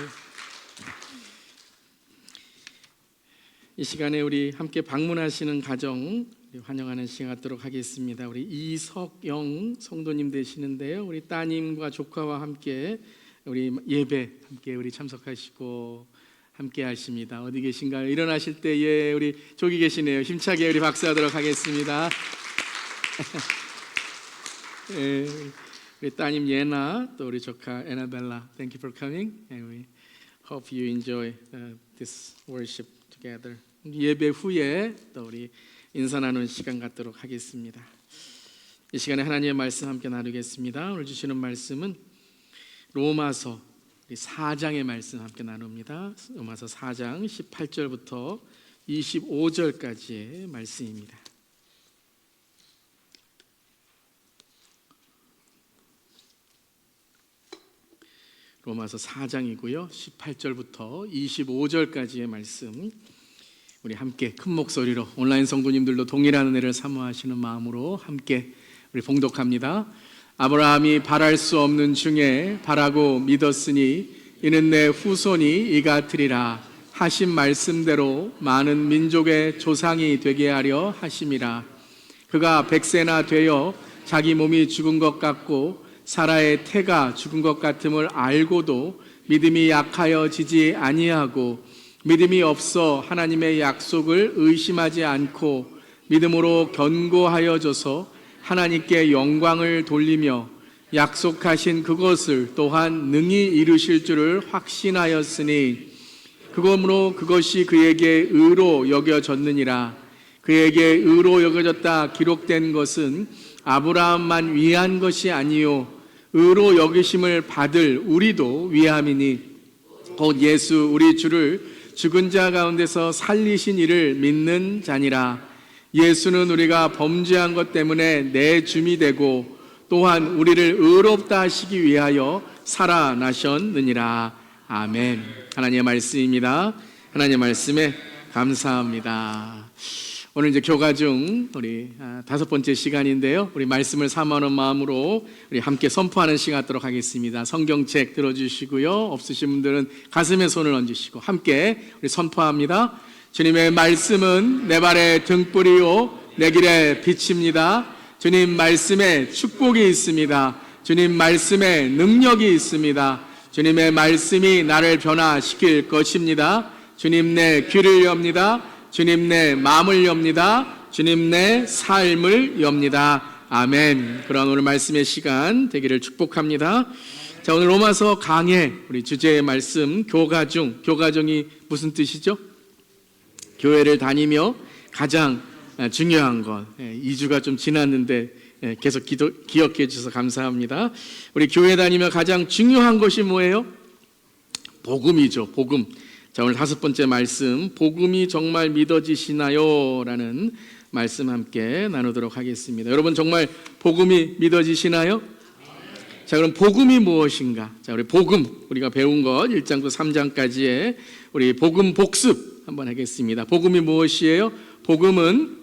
이 시간에 우리 함께 방문하시는 가정 환영하는 시간 갖도록 하겠습니다. 우리 이석영 성도님 되시는데요. 우리 따님과 조카와 함께 우리 예배 함께 우리 참석하시고 함께 하십니다. 어디 계신가요? 일어나실 때에 우리 저기 계시네요. 힘차게 우리 박수하도록 하겠습니다. 네, 우리 따님 예나 또 우리 조카 에나벨라, thank you for coming, and we hope you enjoy this worship together. 예배 후에 또 우리 인사 나누는 시간 갖도록 하겠습니다. 이 시간에 하나님의 말씀 함께 나누겠습니다. 오늘 주시는 말씀은 로마서 4장의 말씀 함께 나눕니다. 로마서 4장 18절부터 25절까지의 말씀입니다. 로마서 4장이고요. 18절부터 25절까지의 말씀 우리 함께 큰 목소리로 온라인 성도님들도 동일한 은혜를 사모하시는 마음으로 함께 우리 봉독합니다. 아브라함이 바랄 수 없는 중에 바라고 믿었으니 이는 내 후손이 이 같으리라 하신 말씀대로 많은 민족의 조상이 되게 하려 하심이라. 그가 100세나 되어 자기 몸이 죽은 것 같고 사라의 태가 죽은 것 같음을 알고도 믿음이 약하여지지 아니하고 믿음이 없어 하나님의 약속을 의심하지 않고 믿음으로 견고하여져서 하나님께 영광을 돌리며 약속하신 그것을 또한 능히 이루실 줄을 확신하였으니 그러므로 그것이 그에게 의로 여겨졌느니라. 그에게 의로 여겨졌다 기록된 것은 아브라함만 위한 것이 아니요 의로 여기심을 받을 우리도 위함이니 곧 예수 우리 주를 죽은 자 가운데서 살리신 이를 믿는 자니라. 예수는 우리가 범죄한 것 때문에 내 줌이 되고 또한 우리를 의롭다 하시기 위하여 살아나셨느니라. 아멘. 하나님의 말씀입니다. 하나님의 말씀에 감사합니다. 오늘 이제 교가 중 우리 5번째 시간인데요. 우리 말씀을 사모하는 마음으로 우리 함께 선포하는 시간 갖도록 하겠습니다. 성경책 들어주시고요. 없으신 분들은 가슴에 손을 얹으시고 함께 우리 선포합니다. 주님의 말씀은 내 발의 등불이요 내 길의 빛입니다. 주님 말씀에 축복이 있습니다. 주님 말씀에 능력이 있습니다. 주님의 말씀이 나를 변화시킬 것입니다. 주님 내 귀를 엽니다. 주님 내 마음을 엽니다. 주님 내 삶을 엽니다. 아멘. 그런 오늘 말씀의 시간 되기를 축복합니다. 자, 오늘 로마서 강해 우리 주제의 말씀 교가중이 무슨 뜻이죠? 교회를 다니며 가장 중요한 것. 2주가 좀 지났는데 계속 기억해 주셔서 감사합니다. 우리 교회 다니며 가장 중요한 것이 뭐예요? 복음이죠. 복음. 자, 오늘 5번째 말씀, 복음이 정말 믿어지시나요? 라는 말씀 함께 나누도록 하겠습니다. 여러분 정말 복음이 믿어지시나요? 자, 그럼 복음이 무엇인가? 자, 우리 복음, 우리가 배운 것 1장부터 3장까지의 우리 복음 복습 한번 하겠습니다. 복음이 무엇이에요? 복음은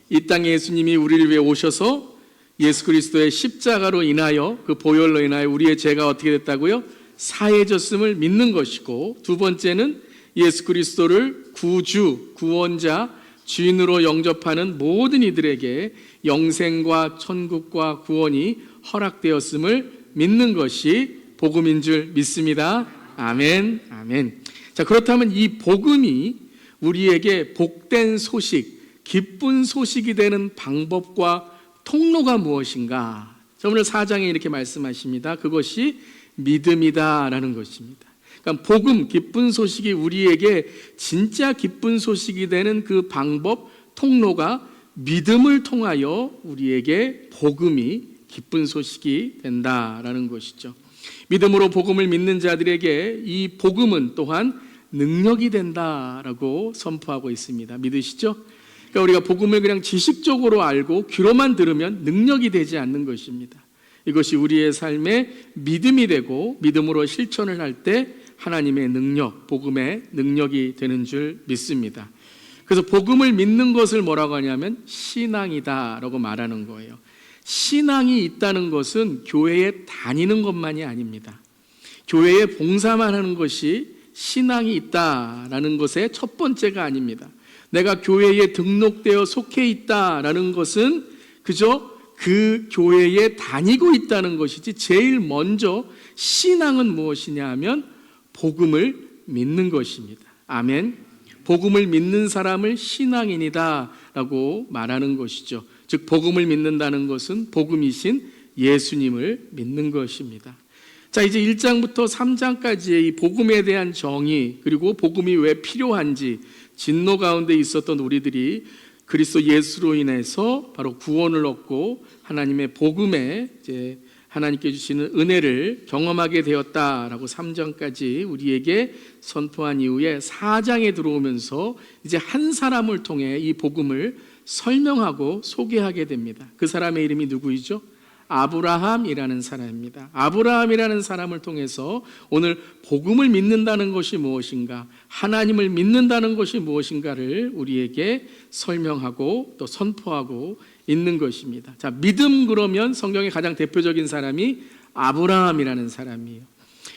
이 땅에 예수님이 우리를 위해 오셔서 예수 그리스도의 십자가로 인하여 그 보혈로 인하여 우리의 죄가 어떻게 됐다고요? 사해졌음을 믿는 것이고, 두 번째는 예수 그리스도를 구주, 구원자, 주인으로 영접하는 모든 이들에게 영생과 천국과 구원이 허락되었음을 믿는 것이 복음인 줄 믿습니다. 아멘, 아멘. 자, 그렇다면 이 복음이 우리에게 복된 소식, 기쁜 소식이 되는 방법과 통로가 무엇인가? 자, 오늘 4장에 이렇게 말씀하십니다. 그것이 믿음이다라는 것입니다. 그러니까 복음, 기쁜 소식이 우리에게 진짜 기쁜 소식이 되는 그 방법, 통로가 믿음을 통하여 우리에게 복음이 기쁜 소식이 된다라는 것이죠. 믿음으로 복음을 믿는 자들에게 이 복음은 또한 능력이 된다라고 선포하고 있습니다. 믿으시죠? 그러니까 우리가 복음을 그냥 지식적으로 알고 귀로만 들으면 능력이 되지 않는 것입니다. 이것이 우리의 삶에 믿음이 되고 믿음으로 실천을 할 때 하나님의 능력, 복음의 능력이 되는 줄 믿습니다. 그래서 복음을 믿는 것을 뭐라고 하냐면 신앙이다라고 말하는 거예요. 신앙이 있다는 것은 교회에 다니는 것만이 아닙니다. 교회에 봉사만 하는 것이 신앙이 있다라는 것의 첫 번째가 아닙니다. 내가 교회에 등록되어 속해 있다라는 것은 그저 그 교회에 다니고 있다는 것이지, 제일 먼저 신앙은 무엇이냐 하면 복음을 믿는 것입니다. 아멘. 복음을 믿는 사람을 신앙인이다 라고 말하는 것이죠. 즉 복음을 믿는다는 것은 복음이신 예수님을 믿는 것입니다. 자, 이제 1장부터 3장까지의 이 복음에 대한 정의, 그리고 복음이 왜 필요한지, 진노 가운데 있었던 우리들이 그리스도 예수로 인해서 바로 구원을 얻고 하나님의 복음에 이제 하나님께 주시는 은혜를 경험하게 되었다라고 3장까지 우리에게 선포한 이후에 4장에 들어오면서 이제 한 사람을 통해 이 복음을 설명하고 소개하게 됩니다. 그 사람의 이름이 누구이죠? 아브라함이라는 사람입니다. 아브라함이라는 사람을 통해서 오늘 복음을 믿는다는 것이 무엇인가, 하나님을 믿는다는 것이 무엇인가를 우리에게 설명하고 또 선포하고 있는 것입니다. 자, 믿음 그러면 성경의 가장 대표적인 사람이 아브라함이라는 사람이에요.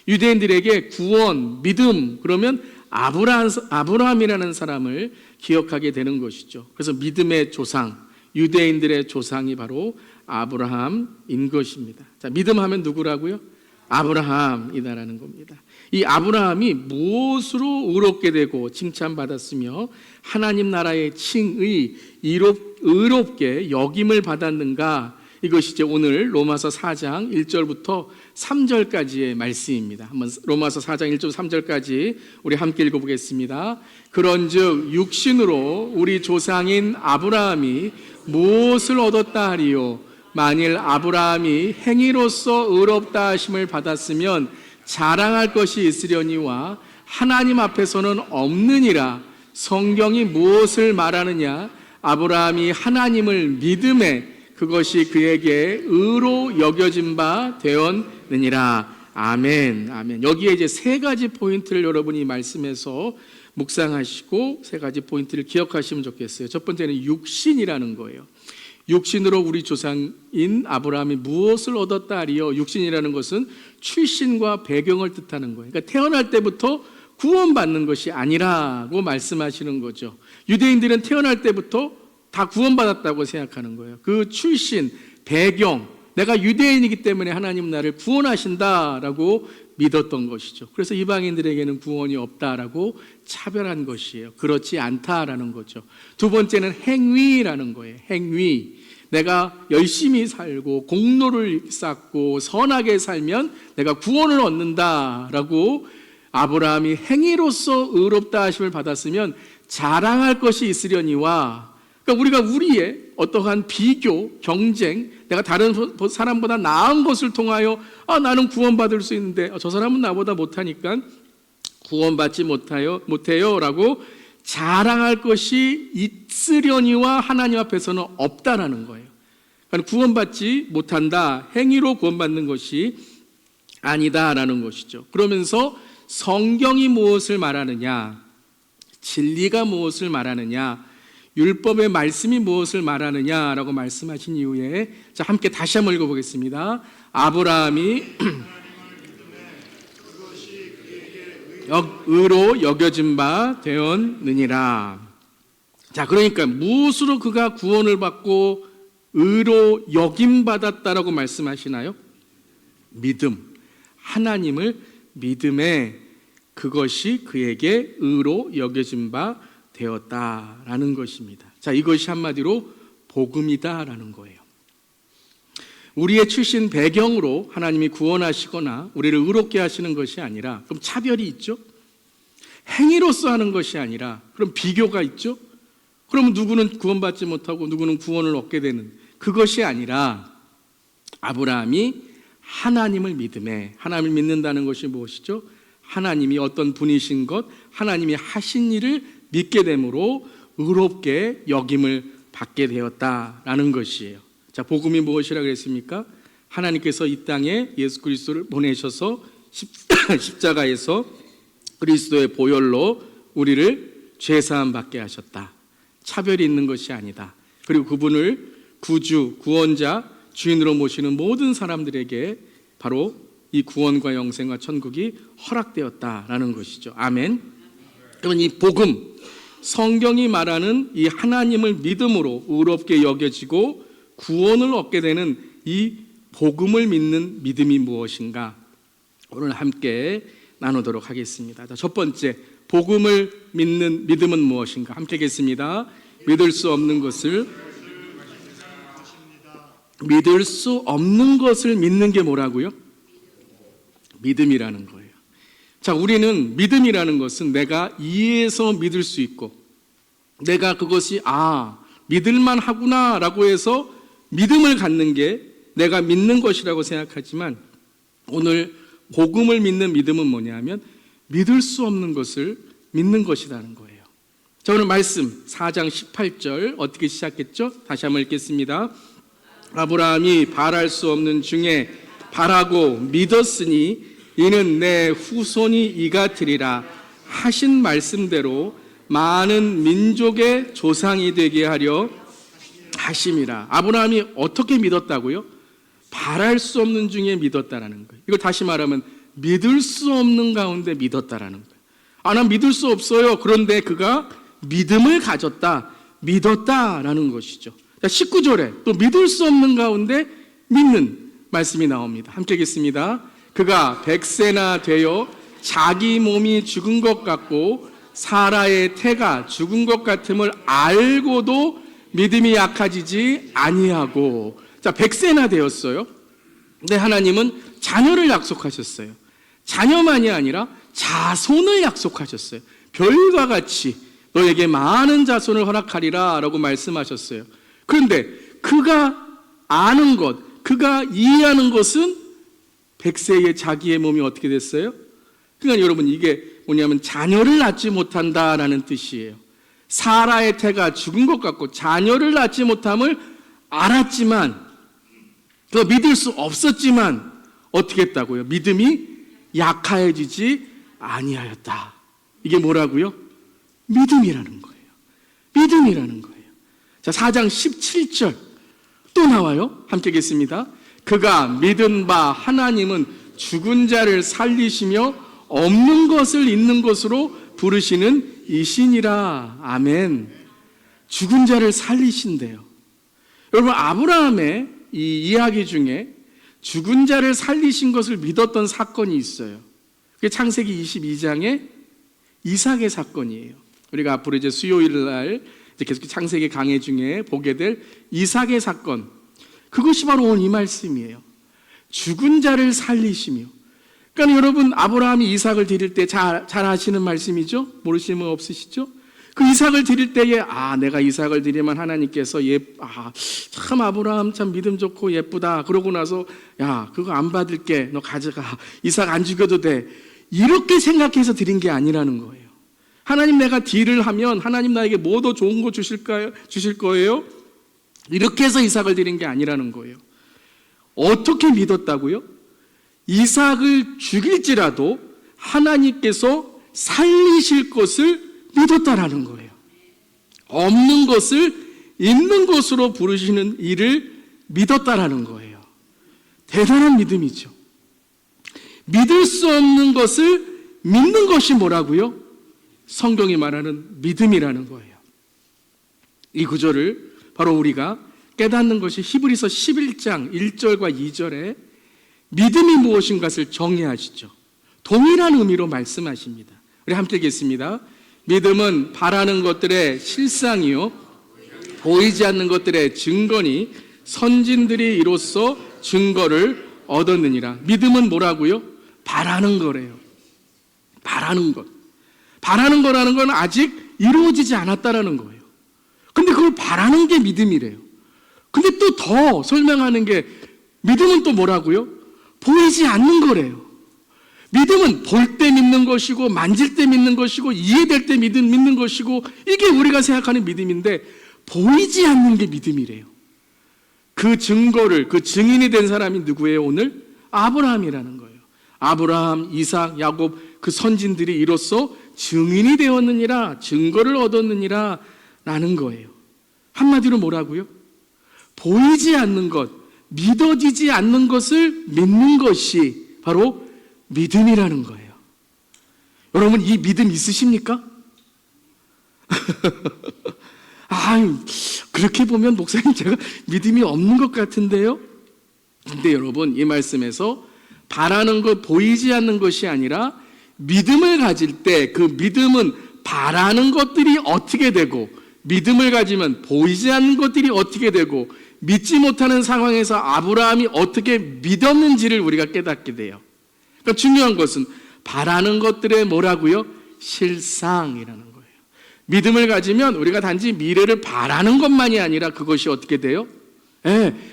유대인들에게 구원, 믿음 그러면 아브라함이라는 사람을 기억하게 되는 것이죠. 그래서 믿음의 조상, 유대인들의 조상이 바로 아브라함인 것입니다. 자, 믿음하면 누구라고요? 아브라함이다라는 겁니다. 이 아브라함이 무엇으로 의롭게 되고 칭찬받았으며 하나님 나라의 칭의 의롭게 여김을 받았는가? 이것이 이제 오늘 로마서 4장 1절부터 3절까지의 말씀입니다. 한번 로마서 4장 1절 3절까지 우리 함께 읽어보겠습니다. 그런즉 육신으로 우리 조상인 아브라함이 무엇을 얻었다 하리요? 만일 아브라함이 행위로서 의롭다 하심을 받았으면 자랑할 것이 있으려니와 하나님 앞에서는 없느니라. 성경이 무엇을 말하느냐? 아브라함이 하나님을 믿음에 그것이 그에게 의로 여겨진 바 되었느니라. 아멘, 아멘. 여기에 이제 세 가지 포인트를 여러분이 말씀에서 묵상하시고 세 가지 포인트를 기억하시면 좋겠어요. 첫 번째는 육신이라는 거예요. 육신으로 우리 조상인 아브라함이 무엇을 얻었다 하리요? 육신이라는 것은 출신과 배경을 뜻하는 거예요. 그러니까 태어날 때부터 구원받는 것이 아니라고 말씀하시는 거죠. 유대인들은 태어날 때부터 다 구원받았다고 생각하는 거예요. 그 출신, 배경, 내가 유대인이기 때문에 하나님 나를 구원하신다라고 믿었던 것이죠. 그래서 이방인들에게는 구원이 없다라고 차별한 것이에요. 그렇지 않다라는 거죠. 두 번째는 행위라는 거예요. 행위. 내가 열심히 살고 공로를 쌓고 선하게 살면 내가 구원을 얻는다라고 아브라함이 행위로서 의롭다 하심을 받았으면 자랑할 것이 있으려니와, 그러니까 우리가 우리의 어떠한 비교, 경쟁, 내가 다른 사람보다 나은 것을 통하여 나는 구원받을 수 있는데 저 사람은 나보다 못하니까 구원받지 못해요 라고 자랑할 것이 있으려니와 하나님 앞에서는 없다라는 거예요. 그러니까 구원받지 못한다, 행위로 구원받는 것이 아니다라는 것이죠. 그러면서 성경이 무엇을 말하느냐, 진리가 무엇을 말하느냐, 율법의 말씀이 무엇을 말하느냐라고 말씀하신 이후에 자, 함께 다시 한번 읽어보겠습니다. 아브라함이 의로 여겨진 바 되었느니라. 자, 그러니까 무엇으로 그가 구원을 받고 의로 여김 받았다라고 말씀하시나요? 믿음. 하나님을 믿음에 그것이 그에게 의로 여겨진 바 되었다라는 것입니다. 자, 이것이 한마디로 복음이다라는 거예요. 우리의 출신 배경으로 하나님이 구원하시거나 우리를 의롭게 하시는 것이 아니라, 그럼 차별이 있죠? 행위로서 하는 것이 아니라, 그럼 비교가 있죠? 그러면 누구는 구원받지 못하고 누구는 구원을 얻게 되는, 그것이 아니라 아브라함이 하나님을 믿음에, 하나님을 믿는다는 것이 무엇이죠? 하나님이 어떤 분이신 것, 하나님이 하신 일을 믿게 됨으로 의롭게 여김을 받게 되었다라는 것이에요. 자, 복음이 무엇이라 그랬습니까? 하나님께서 이 땅에 예수 그리스도를 보내셔서 십자가에서 그리스도의 보혈로 우리를 죄사함 받게 하셨다. 차별이 있는 것이 아니다. 그리고 그분을 구주, 구원자, 주인으로 모시는 모든 사람들에게 바로 이 구원과 영생과 천국이 허락되었다라는 것이죠. 아멘. 그러면 이 복음, 성경이 말하는 이 하나님을 믿음으로 의롭게 여겨지고 구원을 얻게 되는 이 복음을 믿는 믿음이 무엇인가? 오늘 함께 나누도록 하겠습니다. 첫 번째, 복음을 믿는 믿음은 무엇인가? 함께 하겠습니다. 믿을 수 없는 것을 믿는 게 뭐라고요? 믿음이라는 거예요. 자, 우리는 믿음이라는 것은 내가 이해해서 믿을 수 있고, 내가 그것이 믿을만 하구나 라고 해서 믿음을 갖는 게 내가 믿는 것이라고 생각하지만, 오늘 복음을 믿는 믿음은 뭐냐면 믿을 수 없는 것을 믿는 것이라는 거예요. 자, 오늘 말씀 4장 18절 어떻게 시작했죠? 다시 한번 읽겠습니다. 아브라함이 바랄 수 없는 중에 바라고 믿었으니 이는 내 후손이 이같으리라 하신 말씀대로 많은 민족의 조상이 되게 하려 하심이라. 아브라함이 어떻게 믿었다고요? 바랄 수 없는 중에 믿었다라는 거예요. 이걸 다시 말하면 믿을 수 없는 가운데 믿었다라는 거예요. 난 믿을 수 없어요. 그런데 그가 믿음을 가졌다, 믿었다라는 것이죠. 19절에 또 믿을 수 없는 가운데 믿는 말씀이 나옵니다. 함께 읽겠습니다. 그가 100세나 되어 자기 몸이 죽은 것 같고 사라의 태가 죽은 것 같음을 알고도 믿음이 약해지지 아니하고. 자, 100세나 되었어요. 근데 하나님은 자녀를 약속하셨어요. 자녀만이 아니라 자손을 약속하셨어요. 별과 같이 너에게 많은 자손을 허락하리라 라고 말씀하셨어요. 그런데 그가 아는 것, 그가 이해하는 것은 100세의 자기의 몸이 어떻게 됐어요? 그러니까 여러분, 이게 뭐냐면 자녀를 낳지 못한다라는 뜻이에요. 사라의 태가 죽은 것 같고 자녀를 낳지 못함을 알았지만, 그 믿을 수 없었지만 어떻게 했다고요? 믿음이 약해지지 아니하였다. 이게 뭐라고요? 믿음이라는 거예요. 믿음이라는 거예요. 자, 4장 17절 또 나와요. 함께 읽겠습니다. 그가 믿은 바 하나님은 죽은 자를 살리시며 없는 것을 있는 것으로 부르시는 이신이라. 아멘. 죽은 자를 살리신대요. 여러분, 아브라함의 이 이야기 중에 죽은 자를 살리신 것을 믿었던 사건이 있어요. 그게 창세기 22장의 이삭의 사건이에요. 우리가 앞으로 이제 수요일 날 이제 계속 창세기 강해 중에 보게 될 이삭의 사건. 그것이 바로 오늘 이 말씀이에요. 죽은 자를 살리시며. 그러니까 여러분, 아브라함이 이삭을 드릴 때 잘 아시는 말씀이죠? 모르시는 분 없으시죠? 그 이삭을 드릴 때에 내가 이삭을 드리면 하나님께서 참 아브라함 참 믿음 좋고 예쁘다. 그러고 나서 그거 안 받을게. 너 가져가. 이삭 안 죽여도 돼. 이렇게 생각해서 드린 게 아니라는 거예요. 하나님, 내가 딜을 하면 하나님 나에게 뭐 더 좋은 거 주실 거예요? 이렇게 해서 이삭을 드린 게 아니라는 거예요. 어떻게 믿었다고요? 이삭을 죽일지라도 하나님께서 살리실 것을 믿었다라는 거예요. 없는 것을 있는 것으로 부르시는 일을 믿었다라는 거예요. 대단한 믿음이죠. 믿을 수 없는 것을 믿는 것이 뭐라고요? 성경이 말하는 믿음이라는 거예요. 이 구절을 바로 우리가 깨닫는 것이 히브리서 11장 1절과 2절에 믿음이 무엇인가를 정의하시죠. 동일한 의미로 말씀하십니다. 우리 함께 읽겠습니다. 믿음은 바라는 것들의 실상이요 보이지 않는 것들의 증거니 선진들이 이로써 증거를 얻었느니라. 믿음은 뭐라고요? 바라는 거래요. 바라는 것. 바라는 거라는 건 아직 이루어지지 않았다라는 거예요. 근데 그걸 바라는 게 믿음이래요. 근데 또 더 설명하는 게 믿음은 또 뭐라고요? 보이지 않는 거래요. 믿음은 볼 때 믿는 것이고 만질 때 믿는 것이고 이해될 때 믿는 것이고 이게 우리가 생각하는 믿음인데 보이지 않는 게 믿음이래요. 그 증거를, 그 증인이 된 사람이 누구예요 오늘? 아브라함이라는 거예요. 아브라함, 이삭, 야곱 그 선진들이 이로써 증인이 되었느니라, 증거를 얻었느니라 라는 거예요. 한마디로 뭐라고요? 보이지 않는 것, 믿어지지 않는 것을 믿는 것이 바로 믿음이라는 거예요. 여러분, 이 믿음 있으십니까? 그렇게 보면 목사님 제가 믿음이 없는 것 같은데요? 근데 여러분, 이 말씀에서 바라는 것, 보이지 않는 것이 아니라 믿음을 가질 때 그 믿음은 바라는 것들이 어떻게 되고 믿음을 가지면 보이지 않는 것들이 어떻게 되고 믿지 못하는 상황에서 아브라함이 어떻게 믿었는지를 우리가 깨닫게 돼요. 그러니까 중요한 것은 바라는 것들의 뭐라고요? 실상이라는 거예요. 믿음을 가지면 우리가 단지 미래를 바라는 것만이 아니라 그것이 어떻게 돼요?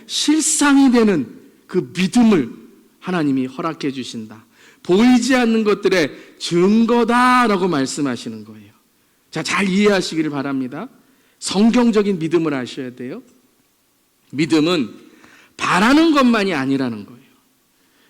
실상이 되는 그 믿음을 하나님이 허락해 주신다. 보이지 않는 것들의 증거다라고 말씀하시는 거예요. 자, 잘 이해하시기를 바랍니다. 성경적인 믿음을 아셔야 돼요. 믿음은 바라는 것만이 아니라는 거예요.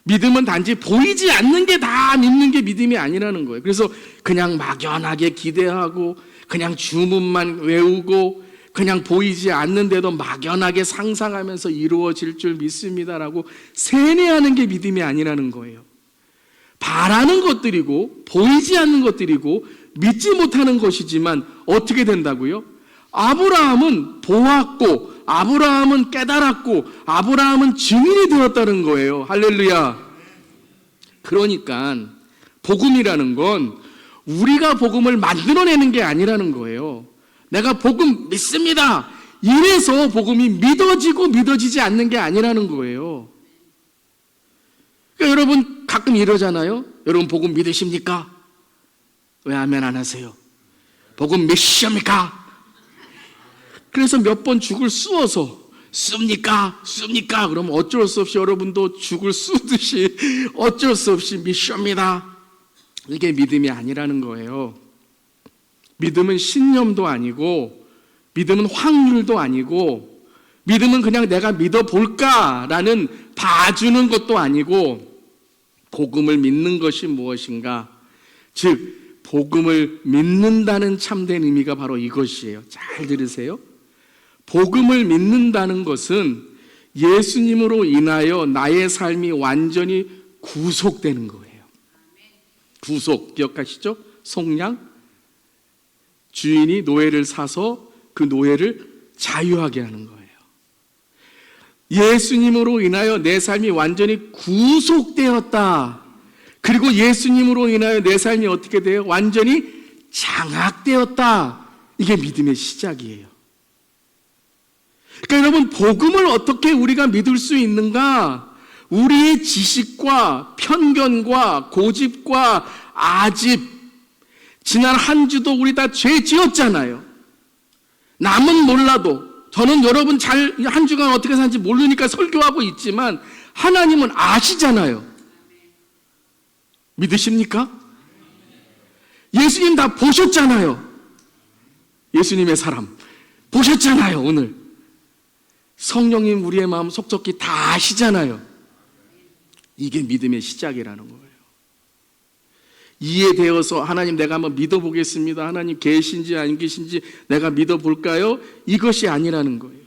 믿음은 단지 보이지 않는 게 다 믿는 게 믿음이 아니라는 거예요. 그래서 그냥 막연하게 기대하고 그냥 주문만 외우고 그냥 보이지 않는데도 막연하게 상상하면서 이루어질 줄 믿습니다라고 세뇌하는 게 믿음이 아니라는 거예요. 바라는 것들이고 보이지 않는 것들이고 믿지 못하는 것이지만 어떻게 된다고요? 아브라함은 보았고 아브라함은 깨달았고 아브라함은 증인이 되었다는 거예요. 할렐루야. 그러니까 복음이라는 건 우리가 복음을 만들어내는 게 아니라는 거예요. 내가 복음 믿습니다. 이래서 복음이 믿어지고 믿어지지 않는 게 아니라는 거예요. 그러니까 여러분 가끔 이러잖아요. 여러분 복음 믿으십니까? 왜 아멘 안 하세요? 복음 믿으십니까? 그래서 몇 번 죽을 쑤어서 씁니까? 그러면 어쩔 수 없이 여러분도 죽을 쑤듯이 어쩔 수 없이 믿습니다. 이게 믿음이 아니라는 거예요. 믿음은 신념도 아니고 믿음은 확률도 아니고 믿음은 그냥 내가 믿어볼까라는 봐주는 것도 아니고 복음을 믿는 것이 무엇인가? 즉 복음을 믿는다는 참된 의미가 바로 이것이에요. 잘 들으세요. 복음을 믿는다는 것은 예수님으로 인하여 나의 삶이 완전히 구속되는 거예요. 구속 기억하시죠? 속량. 주인이 노예를 사서 그 노예를 자유하게 하는 거예요. 예수님으로 인하여 내 삶이 완전히 구속되었다. 그리고 예수님으로 인하여 내 삶이 어떻게 돼요? 완전히 장악되었다. 이게 믿음의 시작이에요. 그러니까 여러분, 복음을 어떻게 우리가 믿을 수 있는가? 우리의 지식과 편견과 고집과 아집, 지난 한 주도 우리 다 죄 지었잖아요. 남은 몰라도, 저는 여러분 한 주간 어떻게 사는지 모르니까 설교하고 있지만 하나님은 아시잖아요. 믿으십니까? 예수님 다 보셨잖아요. 예수님의 사람 보셨잖아요. 오늘 성령님 우리의 마음 속속히 다 아시잖아요. 이게 믿음의 시작이라는 거예요. 이해되어서 하나님 내가 한번 믿어보겠습니다. 하나님 계신지 안 계신지 내가 믿어볼까요? 이것이 아니라는 거예요.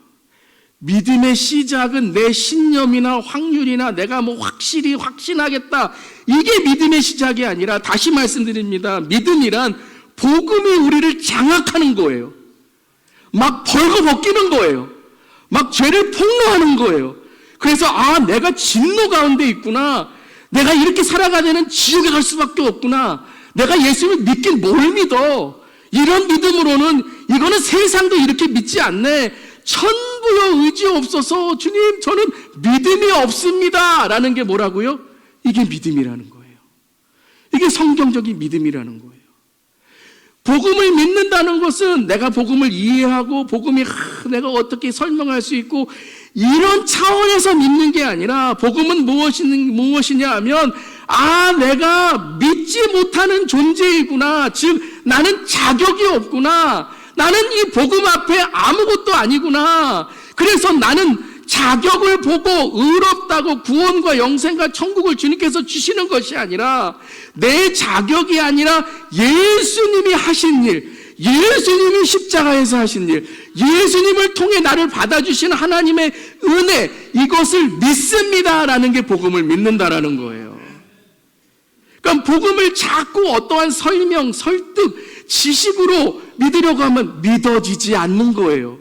믿음의 시작은 내 신념이나 확률이나 내가 뭐 확실히 확신하겠다, 이게 믿음의 시작이 아니라, 다시 말씀드립니다, 믿음이란 복음이 우리를 장악하는 거예요. 막 벌거벗기는 거예요. 막 죄를 폭로하는 거예요. 그래서 내가 진노 가운데 있구나, 내가 이렇게 살아가려면 지옥에 갈 수밖에 없구나, 내가 예수를 믿긴 뭘 믿어, 이런 믿음으로는 이거는 세상도 이렇게 믿지 않네, 천부여 의지 없어서 주님 저는 믿음이 없습니다 라는 게 뭐라고요? 이게 믿음이라는 거예요. 이게 성경적인 믿음이라는 거예요. 복음을 믿는다는 것은 내가 복음을 이해하고 복음이 내가 어떻게 설명할 수 있고 이런 차원에서 믿는 게 아니라, 복음은 무엇이냐 하면 내가 믿지 못하는 존재이구나, 즉 나는 자격이 없구나, 나는 이 복음 앞에 아무것도 아니구나, 그래서 나는 자격을 보고 의롭다고 구원과 영생과 천국을 주님께서 주시는 것이 아니라, 내 자격이 아니라 예수님이 하신 일, 예수님이 십자가에서 하신 일, 예수님을 통해 나를 받아주시는 하나님의 은혜, 이것을 믿습니다라는 게 복음을 믿는다라는 거예요. 그러니까 복음을 자꾸 어떠한 설명, 설득, 지식으로 믿으려고 하면 믿어지지 않는 거예요.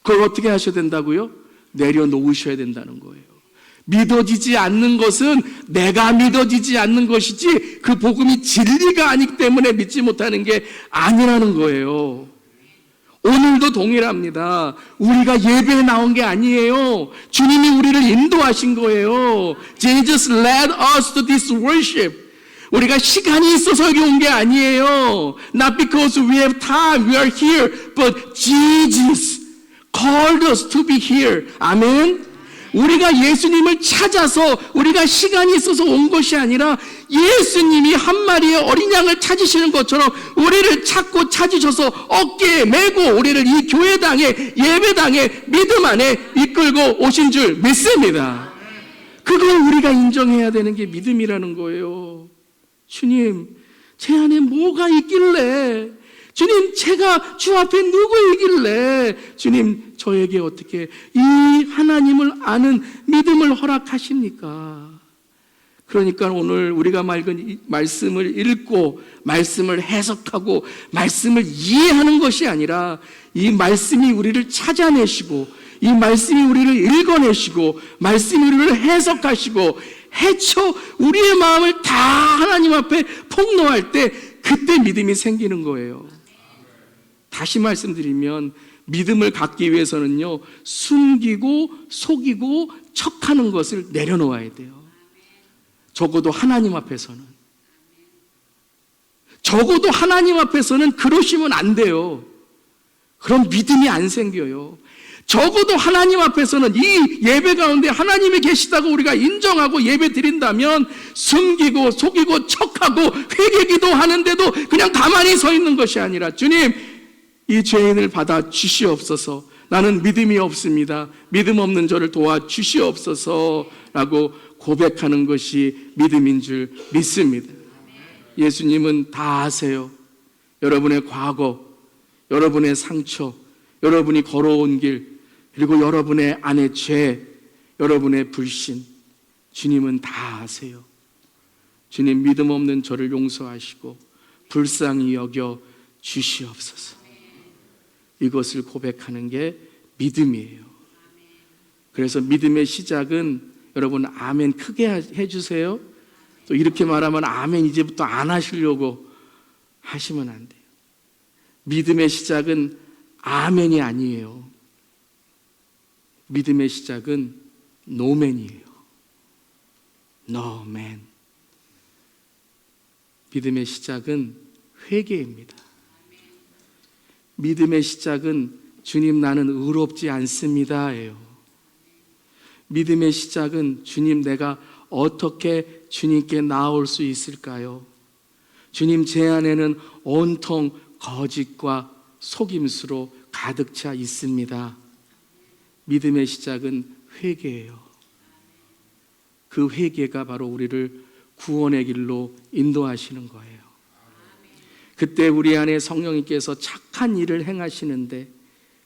그걸 어떻게 하셔야 된다고요? 내려놓으셔야 된다는 거예요. 믿어지지 않는 것은 내가 믿어지지 않는 것이지 그 복음이 진리가 아니기 때문에 믿지 못하는 게 아니라는 거예요. 오늘도 동일합니다. 우리가 예배에 나온 게 아니에요. 주님이 우리를 인도하신 거예요. Jesus led us to this worship. 우리가 시간이 있어서 여기 온 게 아니에요. Not because we have time, we are here, but Jesus called us to be here. 아멘. 우리가 예수님을 찾아서 우리가 시간이 있어서 온 것이 아니라, 예수님이 한 마리의 어린 양을 찾으시는 것처럼 우리를 찾고 찾으셔서 어깨에 메고 우리를 이 교회당에, 예배당에, 믿음 안에 이끌고 오신 줄 믿습니다. 그걸 우리가 인정해야 되는 게 믿음이라는 거예요. 주님, 제 안에 뭐가 있길래, 주님, 제가 주 앞에 누구이길래 주님 저에게 어떻게 이 하나님을 아는 믿음을 허락하십니까? 그러니까 오늘 우리가 맑은 말씀을 읽고 말씀을 해석하고 말씀을 이해하는 것이 아니라, 이 말씀이 우리를 찾아내시고 이 말씀이 우리를 읽어내시고 말씀이 우리를 해석하시고 해쳐 우리의 마음을 다 하나님 앞에 폭로할 때, 그때 믿음이 생기는 거예요. 다시 말씀드리면, 믿음을 갖기 위해서는요, 숨기고 속이고 척하는 것을 내려놓아야 돼요. 적어도 하나님 앞에서는. 적어도 하나님 앞에서는 그러시면 안 돼요. 그럼 믿음이 안 생겨요. 적어도 하나님 앞에서는 이 예배 가운데 하나님이 계시다고 우리가 인정하고 예배 드린다면, 숨기고 속이고 척하고 회개기도 하는데도 그냥 가만히 서 있는 것이 아니라, 주님, 이 죄인을 받아 주시옵소서, 나는 믿음이 없습니다, 믿음 없는 저를 도와 주시옵소서 라고 고백하는 것이 믿음인 줄 믿습니다. 예수님은 다 아세요. 여러분의 과거, 여러분의 상처, 여러분이 걸어온 길, 그리고 여러분의 안의 죄, 여러분의 불신, 주님은 다 아세요. 주님, 믿음 없는 저를 용서하시고 불쌍히 여겨 주시옵소서. 이것을 고백하는 게 믿음이에요. 그래서 믿음의 시작은, 여러분 아멘 크게 해주세요. 또 이렇게 말하면 아멘 이제부터 안 하시려고 하시면 안 돼요. 믿음의 시작은 아멘이 아니에요. 믿음의 시작은 노맨이에요. 노맨. 믿음의 시작은 회개입니다. 믿음의 시작은 주님 나는 의롭지 않습니다예요. 믿음의 시작은 주님 내가 어떻게 주님께 나아올 수 있을까요? 주님 제 안에는 온통 거짓과 속임수로 가득 차 있습니다. 믿음의 시작은 회개예요. 그 회개가 바로 우리를 구원의 길로 인도하시는 거예요. 그때 우리 안에 성령님께서 착한 일을 행하시는데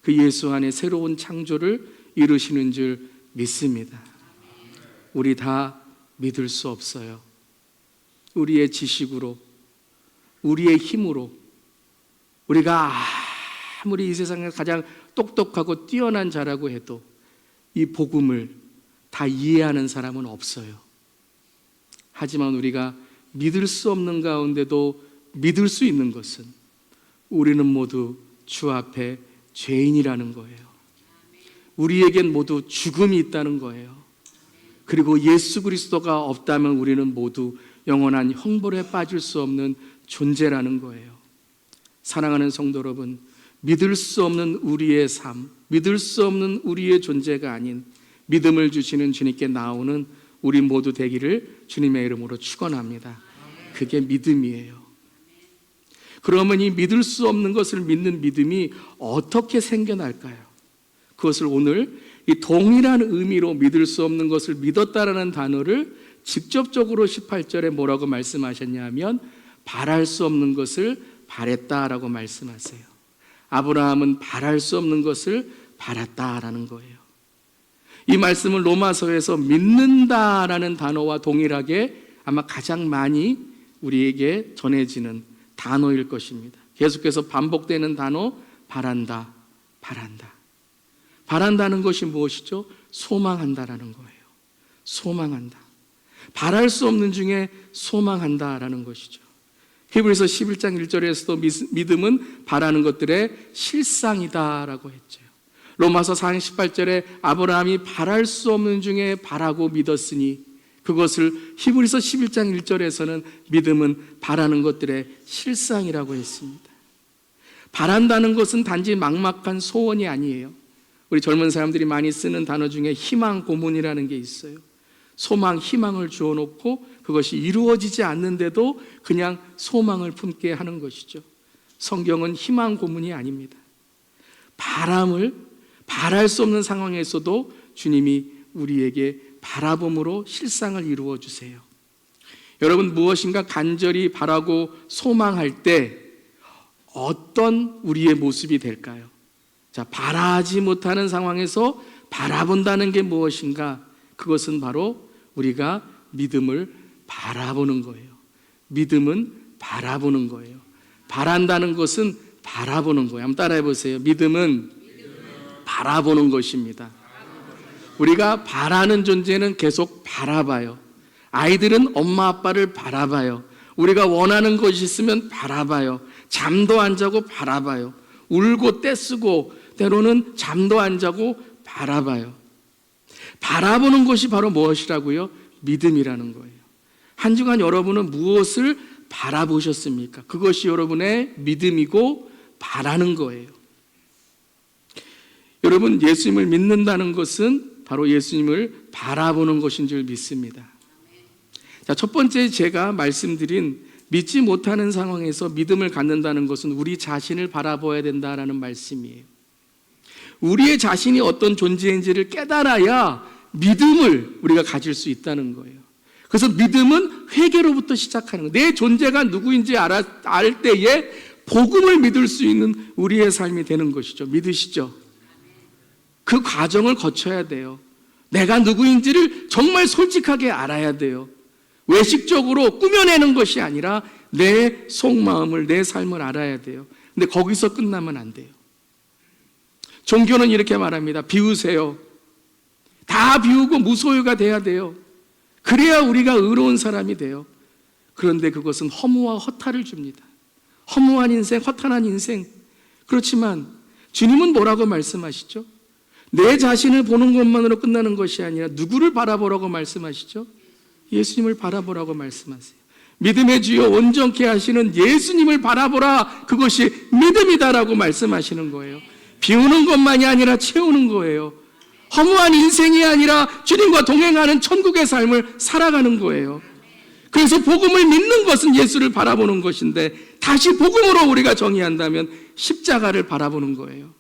그 예수 안에 새로운 창조를 이루시는 줄 믿습니다. 우리 다 믿을 수 없어요. 우리의 지식으로, 우리의 힘으로, 우리가 아무리 이 세상에서 가장 똑똑하고 뛰어난 자라고 해도 이 복음을 다 이해하는 사람은 없어요. 하지만 우리가 믿을 수 없는 가운데도 믿을 수 있는 것은 우리는 모두 주 앞에 죄인이라는 거예요. 우리에겐 모두 죽음이 있다는 거예요. 그리고 예수 그리스도가 없다면 우리는 모두 영원한 형벌에 빠질 수 없는 존재라는 거예요. 사랑하는 성도 여러분, 믿을 수 없는 우리의 삶, 믿을 수 없는 우리의 존재가 아닌 믿음을 주시는 주님께 나오는 우리 모두 되기를 주님의 이름으로 축원합니다. 그게 믿음이에요. 그러면 이 믿을 수 없는 것을 믿는 믿음이 어떻게 생겨날까요? 그것을 오늘 이 동일한 의미로 믿을 수 없는 것을 믿었다라는 단어를 직접적으로 18절에 뭐라고 말씀하셨냐면 바랄 수 없는 것을 바랬다라고 말씀하세요. 아브라함은 바랄 수 없는 것을 바랐다라는 거예요. 이 말씀을 로마서에서 믿는다라는 단어와 동일하게 아마 가장 많이 우리에게 전해지는 단어일 것입니다. 계속해서 반복되는 단어 바란다, 바란다. 바란다는 것이 무엇이죠? 소망한다라는 거예요. 소망한다. 바랄 수 없는 중에 소망한다라는 것이죠. 히브리서 11장 1절에서도 믿음은 바라는 것들의 실상이다라고 했죠. 로마서 4장 18절에 아브라함이 바랄 수 없는 중에 바라고 믿었으니 그것을 히브리서 11장 1절에서는 믿음은 바라는 것들의 실상이라고 했습니다. 바란다는 것은 단지 막막한 소원이 아니에요. 우리 젊은 사람들이 많이 쓰는 단어 중에 희망 고문이라는 게 있어요. 소망, 희망을 주어놓고 그것이 이루어지지 않는데도 그냥 소망을 품게 하는 것이죠. 성경은 희망 고문이 아닙니다. 바랄 수 없는 상황에서도 주님이 우리에게 바라봄으로 실상을 이루어 주세요. 여러분, 무엇인가 간절히 바라고 소망할 때 어떤 우리의 모습이 될까요? 자, 바라지 못하는 상황에서 바라본다는 게 무엇인가? 그것은 바로 우리가 믿음을 바라보는 거예요. 믿음은 바라보는 거예요. 바란다는 것은 바라보는 거예요. 한번 따라해 보세요. 믿음은 바라보는 것입니다. 우리가 바라는 존재는 계속 바라봐요. 아이들은 엄마 아빠를 바라봐요. 우리가 원하는 것이 있으면 바라봐요. 잠도 안 자고 바라봐요. 울고 떼쓰고 때로는 잠도 안 자고 바라봐요. 바라보는 것이 바로 무엇이라고요? 믿음이라는 거예요. 한 주간 여러분은 무엇을 바라보셨습니까? 그것이 여러분의 믿음이고 바라는 거예요. 여러분, 예수님을 믿는다는 것은 바로 예수님을 바라보는 것인 줄 믿습니다. 자, 첫 번째 제가 말씀드린 믿지 못하는 상황에서 믿음을 갖는다는 것은 우리 자신을 바라봐야 된다라는 말씀이에요. 우리의 자신이 어떤 존재인지를 깨달아야 믿음을 우리가 가질 수 있다는 거예요. 그래서 믿음은 회개로부터 시작하는 거예요. 내 존재가 누구인지 알 때에 복음을 믿을 수 있는 우리의 삶이 되는 것이죠. 믿으시죠? 그 과정을 거쳐야 돼요. 내가 누구인지를 정말 솔직하게 알아야 돼요. 외식적으로 꾸며내는 것이 아니라 내 속마음을, 내 삶을 알아야 돼요. 근데 거기서 끝나면 안 돼요. 종교는 이렇게 말합니다. 비우세요. 다 비우고 무소유가 돼야 돼요. 그래야 우리가 의로운 사람이 돼요. 그런데 그것은 허무와 허탈을 줍니다. 허무한 인생, 허탈한 인생. 그렇지만 주님은 뭐라고 말씀하시죠? 내 자신을 보는 것만으로 끝나는 것이 아니라 누구를 바라보라고 말씀하시죠? 예수님을 바라보라고 말씀하세요. 믿음의 주여 온전케 하시는 예수님을 바라보라. 그것이 믿음이다라고 말씀하시는 거예요. 비우는 것만이 아니라 채우는 거예요. 허무한 인생이 아니라 주님과 동행하는 천국의 삶을 살아가는 거예요. 그래서 복음을 믿는 것은 예수를 바라보는 것인데, 다시 복음으로 우리가 정의한다면 십자가를 바라보는 거예요.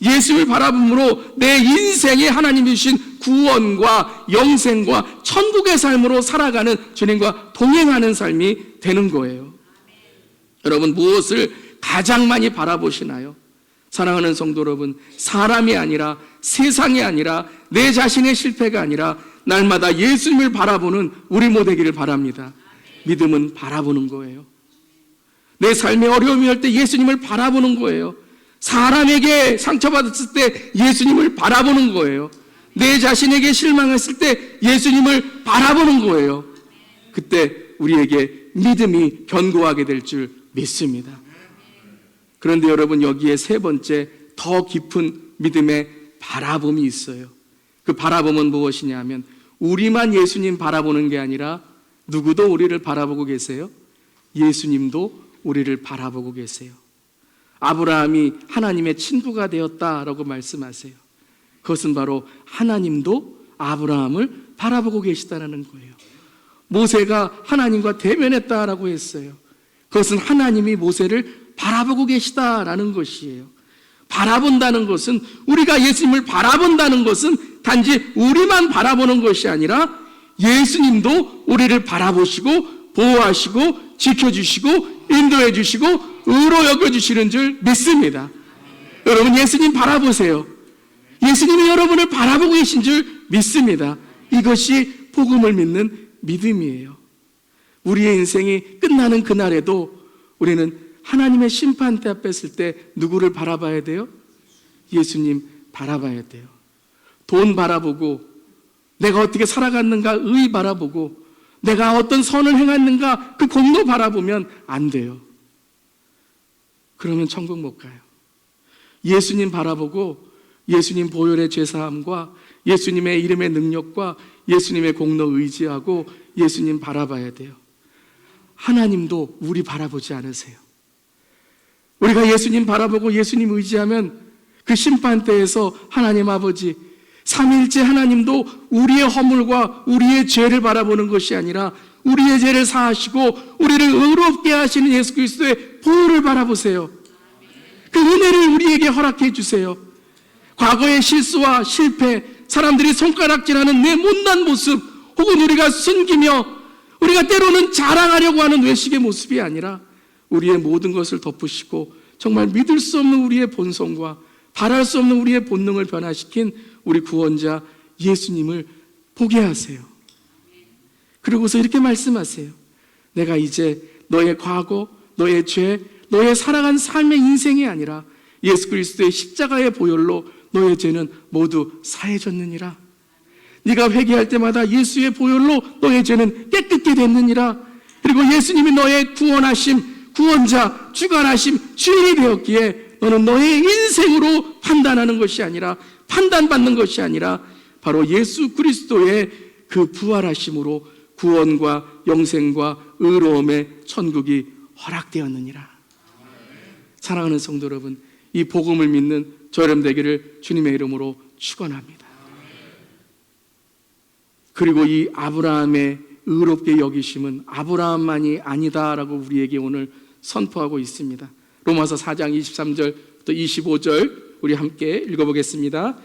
예수를 바라봄으로 내 인생에 하나님이 주신 구원과 영생과 천국의 삶으로 살아가는, 주님과 동행하는 삶이 되는 거예요. 여러분, 무엇을 가장 많이 바라보시나요? 사랑하는 성도 여러분, 사람이 아니라, 세상이 아니라, 내 자신의 실패가 아니라 날마다 예수님을 바라보는 우리 모두기를 바랍니다. 믿음은 바라보는 거예요. 내 삶에 어려움이 올 때 예수님을 바라보는 거예요. 사람에게 상처받았을 때 예수님을 바라보는 거예요. 내 자신에게 실망했을 때 예수님을 바라보는 거예요. 그때 우리에게 믿음이 견고하게 될 줄 믿습니다. 그런데 여러분, 여기에 세 번째 더 깊은 믿음의 바라봄이 있어요. 그 바라봄은 무엇이냐 하면, 우리만 예수님 바라보는 게 아니라 누구도 우리를 바라보고 계세요? 예수님도 우리를 바라보고 계세요. 아브라함이 하나님의 친구가 되었다라고 말씀하세요. 그것은 바로 하나님도 아브라함을 바라보고 계시다는 거예요. 모세가 하나님과 대면했다라고 했어요. 그것은 하나님이 모세를 바라보고 계시다라는 것이에요. 바라본다는 것은, 우리가 예수님을 바라본다는 것은 단지 우리만 바라보는 것이 아니라 예수님도 우리를 바라보시고 보호하시고 지켜주시고 인도해 주시고 의로 여겨주시는 줄 믿습니다. 여러분, 예수님 바라보세요. 예수님이 여러분을 바라보고 계신 줄 믿습니다. 이것이 복음을 믿는 믿음이에요. 우리의 인생이 끝나는 그날에도 우리는 하나님의 심판대 앞에 있을 때 누구를 바라봐야 돼요? 예수님 바라봐야 돼요. 돈 바라보고, 내가 어떻게 살아갔는가 의 바라보고, 내가 어떤 선을 행했는가 그 공로 바라보면 안 돼요. 그러면 천국 못 가요. 예수님 바라보고 예수님 보혈의 죄사함과 예수님의 이름의 능력과 예수님의 공로 의지하고 예수님 바라봐야 돼요. 하나님도 우리 바라보지 않으세요. 우리가 예수님 바라보고 예수님 의지하면 그 심판대에서 하나님 아버지, 삼위일체 하나님도 우리의 허물과 우리의 죄를 바라보는 것이 아니라 우리의 죄를 사하시고 우리를 의롭게 하시는 예수 그리스도의 보혈을 바라보세요. 그 은혜를 우리에게 허락해 주세요. 과거의 실수와 실패, 사람들이 손가락질하는 내 못난 모습, 혹은 우리가 숨기며 우리가 때로는 자랑하려고 하는 외식의 모습이 아니라 우리의 모든 것을 덮으시고 정말 믿을 수 없는 우리의 본성과 바랄 수 없는 우리의 본능을 변화시킨 우리 구원자 예수님을 보게 하세요. 그러고서 이렇게 말씀하세요. 내가 이제 너의 과거, 너의 죄, 너의 살아간 삶의 인생이 아니라 예수 그리스도의 십자가의 보혈로 너의 죄는 모두 사해졌느니라. 네가 회개할 때마다 예수의 보혈로 너의 죄는 깨끗게 됐느니라. 그리고 예수님이 너의 구원하심, 구원자, 주관하심, 주인이 되었기에 너는 너의 인생으로 판단하는 것이 아니라, 판단받는 것이 아니라 바로 예수 그리스도의 그 부활하심으로 구원과 영생과 의로움의 천국이 허락되었느니라. 사랑하는 성도 여러분, 이 복음을 믿는 저 여러분 되기를 주님의 이름으로 축원합니다. 그리고 이 아브라함의 의롭게 여기심은 아브라함만이 아니다라고 우리에게 오늘 선포하고 있습니다. 로마서 4장 23절부터 25절 우리 함께 읽어보겠습니다.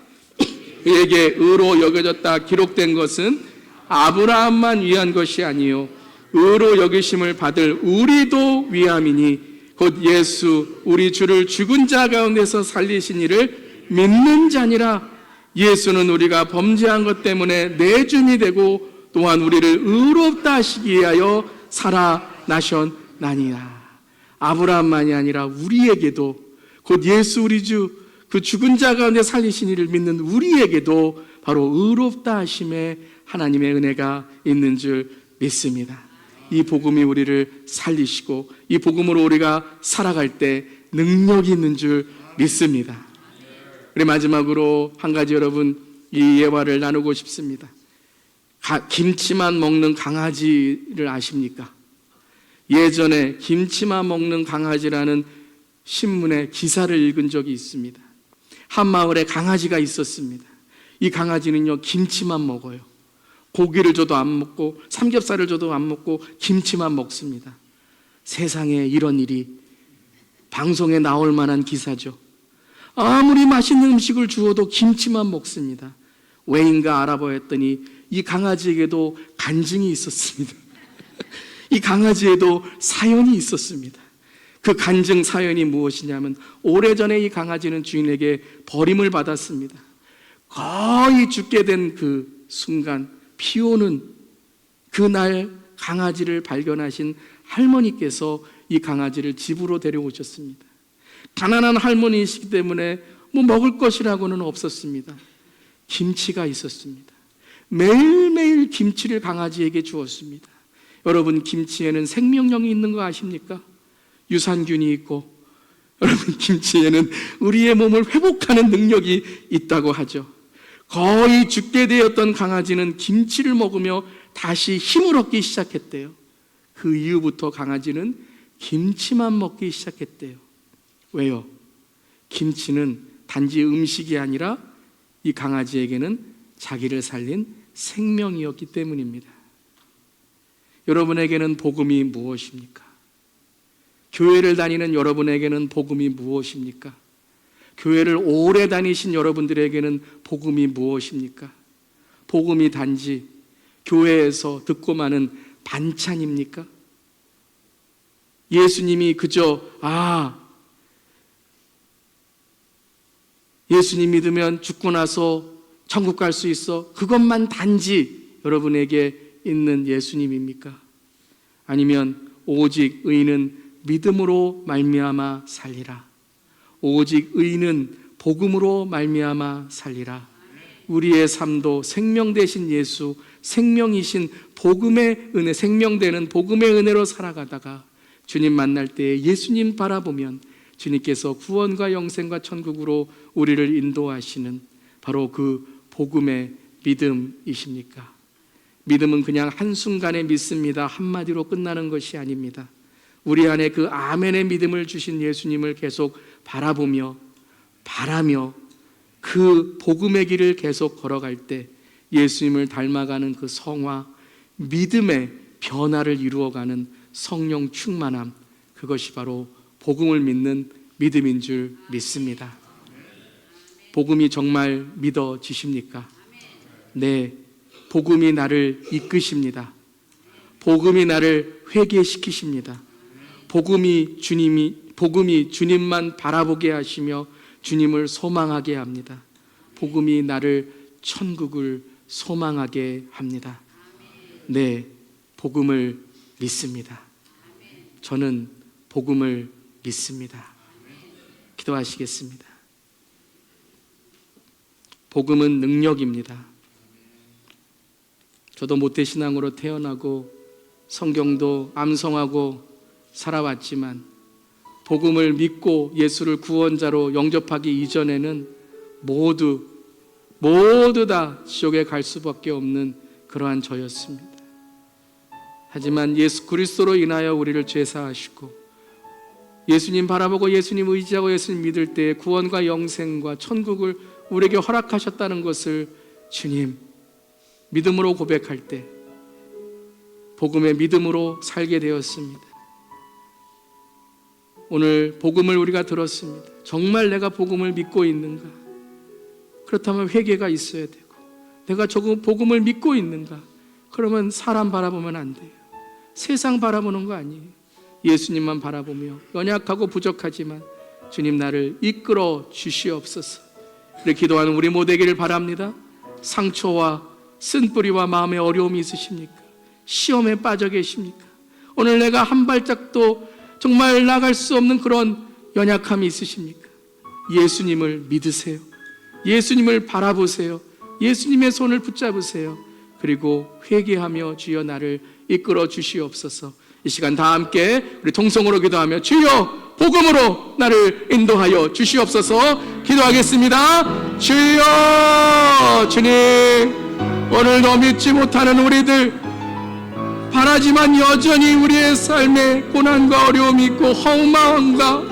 그에게 의로 여겨졌다 기록된 것은 아브라함만 위한 것이 아니요 의로 여기심을 받을 우리도 위함이니 곧 예수 우리 주를 죽은 자 가운데서 살리신 이를 믿는 자니라. 예수는 우리가 범죄한 것 때문에 내준이 되고 또한 우리를 의롭다 하시기 위하여 살아나셨나니라. 아브라함만이 아니라 우리에게도, 곧 예수 우리 주 그 죽은 자 가운데 살리신 이를 믿는 우리에게도 바로 의롭다 하심에 하나님의 은혜가 있는 줄 믿습니다. 이 복음이 우리를 살리시고 이 복음으로 우리가 살아갈 때 능력이 있는 줄 믿습니다. 우리 마지막으로 한 가지 여러분 이 예화를 나누고 싶습니다. 김치만 먹는 강아지를 아십니까? 예전에 김치만 먹는 강아지라는 신문의 기사를 읽은 적이 있습니다. 한 마을에 강아지가 있었습니다. 이 강아지는요, 김치만 먹어요. 고기를 줘도 안 먹고 삼겹살을 줘도 안 먹고 김치만 먹습니다. 세상에 이런 일이 방송에 나올 만한 기사죠. 아무리 맛있는 음식을 주어도 김치만 먹습니다. 왜인가 알아보았더니 이 강아지에게도 간증이 있었습니다. 이 강아지에도 사연이 있었습니다. 그 간증 사연이 무엇이냐면 오래전에 이 강아지는 주인에게 버림을 받았습니다. 거의 죽게 된 그 순간 비 오는 그날 강아지를 발견하신 할머니께서 이 강아지를 집으로 데려오셨습니다. 가난한 할머니이시기 때문에 뭐 먹을 것이라고는 없었습니다. 김치가 있었습니다. 매일매일 김치를 강아지에게 주었습니다. 여러분, 김치에는 생명력이 있는 거 아십니까? 유산균이 있고, 여러분, 김치에는 우리의 몸을 회복하는 능력이 있다고 하죠. 거의 죽게 되었던 강아지는 김치를 먹으며 다시 힘을 얻기 시작했대요. 그 이후부터 강아지는 김치만 먹기 시작했대요. 왜요? 김치는 단지 음식이 아니라 이 강아지에게는 자기를 살린 생명이었기 때문입니다. 여러분에게는 복음이 무엇입니까? 교회를 다니는 여러분에게는 복음이 무엇입니까? 교회를 오래 다니신 여러분들에게는 복음이 무엇입니까? 복음이 단지 교회에서 듣고 마는 반찬입니까? 예수님이 그저 예수님 믿으면 죽고 나서 천국 갈 수 있어, 그것만 단지 여러분에게 있는 예수님입니까? 아니면 오직 의인은 믿음으로 말미암아 살리라, 오직 의인은 복음으로 말미암아 살리라. 우리의 삶도 생명 되신 예수, 생명이신 복음의 은혜, 생명되는 복음의 은혜로 살아가다가 주님 만날 때 예수님 바라보면 주님께서 구원과 영생과 천국으로 우리를 인도하시는 바로 그 복음의 믿음이십니까? 믿음은 그냥 한순간에 믿습니다, 한마디로 끝나는 것이 아닙니다. 우리 안에 그 아멘의 믿음을 주신 예수님을 계속 바라보며 바라며 그 복음의 길을 계속 걸어갈 때 예수님을 닮아가는 그 성화, 믿음의 변화를 이루어가는 성령 충만함, 그것이 바로 복음을 믿는 믿음인 줄 믿습니다. 복음이 정말 믿어지십니까? 네, 복음이 나를 이끄십니다. 복음이 나를 회개시키십니다. 복음이 주님만 바라보게 하시며 주님을 소망하게 합니다. 복음이 나를 천국을 소망하게 합니다. 네, 복음을 믿습니다. 저는 복음을 믿습니다. 기도하시겠습니다. 복음은 능력입니다. 저도 모태신앙으로 태어나고 성경도 암송하고 살아왔지만 복음을 믿고 예수를 구원자로 영접하기 이전에는 모두 다 지옥에 갈 수밖에 없는 그러한 저였습니다. 하지만 예수 그리스도로 인하여 우리를 죄사하시고 예수님 바라보고 예수님 의지하고 예수님 믿을 때 구원과 영생과 천국을 우리에게 허락하셨다는 것을 주님 믿음으로 고백할 때 복음의 믿음으로 살게 되었습니다. 오늘 복음을 우리가 들었습니다. 정말 내가 복음을 믿고 있는가? 그렇다면 회개가 있어야 되고, 내가 조금 복음을 믿고 있는가? 그러면 사람 바라보면 안 돼요. 세상 바라보는 거 아니에요. 예수님만 바라보며 연약하고 부족하지만 주님 나를 이끌어 주시옵소서. 이렇게 기도하는 우리 모두 되기를 바랍니다. 상처와 쓴뿌리와 마음의 어려움이 있으십니까? 시험에 빠져 계십니까? 오늘 내가 한 발짝도 정말 나갈 수 없는 그런 연약함이 있으십니까? 예수님을 믿으세요. 예수님을 바라보세요. 예수님의 손을 붙잡으세요. 그리고 회개하며 주여 나를 이끌어 주시옵소서. 이 시간 다 함께 우리 통성으로 기도하며 주여 복음으로 나를 인도하여 주시옵소서 기도하겠습니다. 주여, 주님, 오늘도 믿지 못하는 우리들, 바라지만 여전히 우리의 삶에 고난과 어려움이 있고 허망함과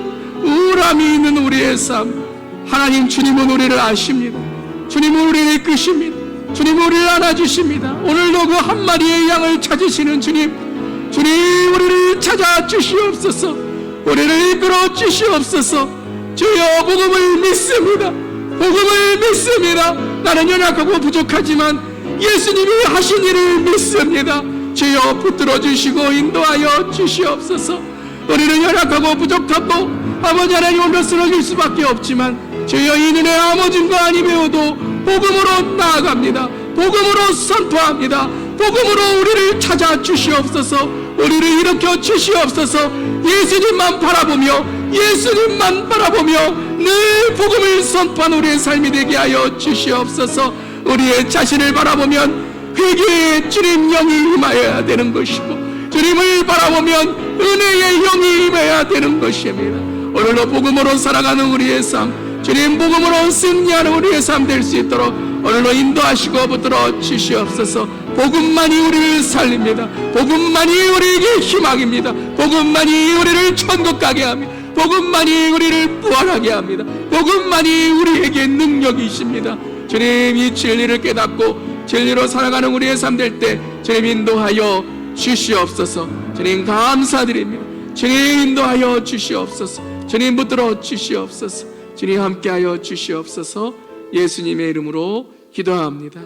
우울함이 있는 우리의 삶, 하나님, 주님은 우리를 아십니다. 주님은 우리를 이끄십니다. 주님은 우리를 안아주십니다. 오늘도 그 한 마리의 양을 찾으시는 주님, 주님, 우리를 찾아 주시옵소서. 우리를 이끌어 주시옵소서. 주여, 복음을 믿습니다. 복음을 믿습니다. 나는 연약하고 부족하지만 예수님이 하신 일을 믿습니다. 주여, 붙들어 주시고 인도하여 주시옵소서. 우리는 연약하고 부족하고 아버지 하나님 오늘 쓰러질 수밖에 없지만 주여, 이 눈에 아무 증거 아니 배워도 복음으로 나아갑니다. 복음으로 선포합니다. 복음으로 우리를 찾아 주시옵소서. 우리를 일으켜 주시옵소서. 예수님만 바라보며 예수님만 바라보며 늘 복음을 선포한 우리의 삶이 되게 하여 주시옵소서. 우리의 자신을 바라보면 회개의 주님 영이 임하여야 되는 것이고, 주님을 바라보면 은혜의 영이 임해야 되는 것입니다. 오늘도 복음으로 살아가는 우리의 삶, 주님 복음으로 승리하는 우리의 삶 될 수 있도록 오늘도 인도하시고 붙들어 주시옵소서. 복음만이 우리를 살립니다. 복음만이 우리에게 희망입니다. 복음만이 우리를 천국 가게 합니다. 복음만이 우리를 부활하게 합니다. 복음만이 우리에게 능력이십니다. 주님, 이 진리를 깨닫고 진리로 살아가는 우리의 삶 될 때 주님 인도하여 주시옵소서. 주님 감사드립니다. 주님 인도하여 주시옵소서. 주님 붙들어 주시옵소서. 주님 함께하여 주시옵소서. 예수님의 이름으로 기도합니다.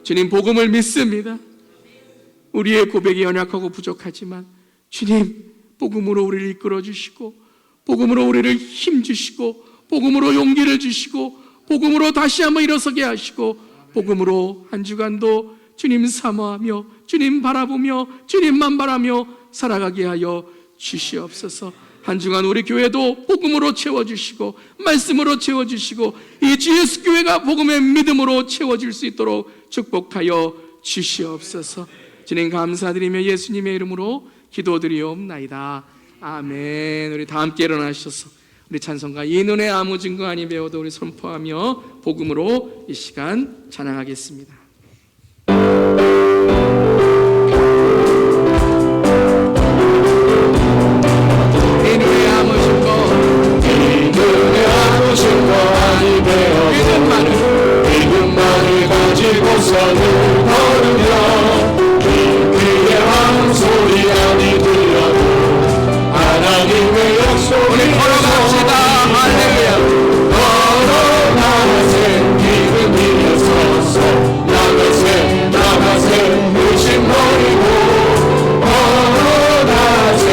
주님 복음을 믿습니다. 우리의 고백이 연약하고 부족하지만 주님 복음으로 우리를 이끌어 주시고, 복음으로 우리를 힘 주시고, 복음으로 용기를 주시고, 복음으로 다시 한번 일어서게 하시고, 복음으로 한 주간도 주님 사모하며 주님 바라보며 주님만 바라며 살아가게 하여 주시옵소서. 한 주간 우리 교회도 복음으로 채워주시고 말씀으로 채워주시고 이 주 예수 교회가 복음의 믿음으로 채워질 수 있도록 축복하여 주시옵소서. 주님 감사드리며 예수님의 이름으로 기도드리옵나이다. 아멘. 우리 다 함께 일어나셔서 우리 찬송가 이 눈에 아무 증거 아니 배워도 우리 선포하며 복음으로 이 시간 찬양하겠습니다. 믿음만을 가지고서는 걸으며 그의 한 소리 아니 들려도 하나님의 약속을 걸어갑시다. 할렐루야. 걸어가세 믿음 위에 서서 나가세 의심 버리고 걸어가세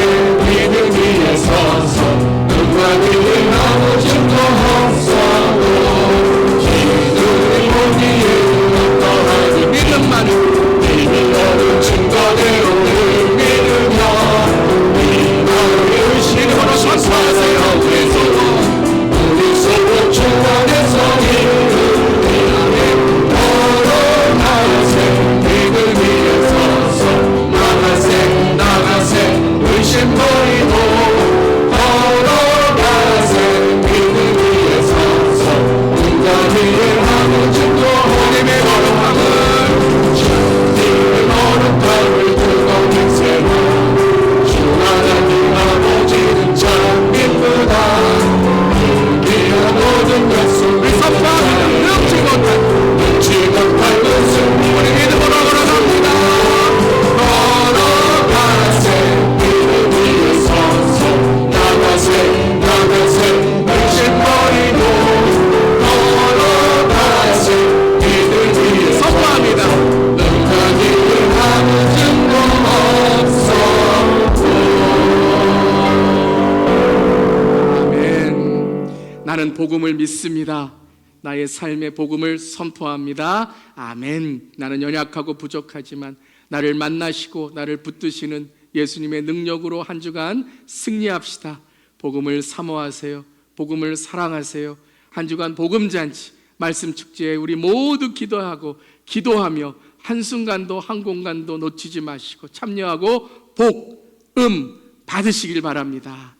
믿음 위에 서서 눈과 귀에 아무 증거 없어도 믿음으로 증거대로 늘 믿으며 믿음으로 의심으로 선포하세요. 우리 속은 주 안에서 이르리니 걸어가세 믿음 위에 서서 나가세 의심 버리고 걸어가세 믿음 위에 서서 눈과 귀에 아무 증거 하나님의 거룩함을 거룩함을 뜨거운 새로 주 하나님 아버지는 참 기쁘다. 귀한 모든 것을 선포합니다. 능치 못할 것을 우리 믿음으로 걸어갑니다. 걸어가세 믿음 위에 서서 나가세 의심 버리고 걸어가세 믿음 위에 선포합니다. 나는 복음을 믿습니다. 나의 삶의 복음을 선포합니다. 아멘. 나는 연약하고 부족하지만 나를 만나시고 나를 붙드시는 예수님의 능력으로 한 주간 승리합시다. 복음을 사모하세요. 복음을 사랑하세요. 한 주간 복음잔치 말씀 축제에 우리 모두 기도하며 한순간도 한 공간도 놓치지 마시고 참여하고 받으시길 바랍니다.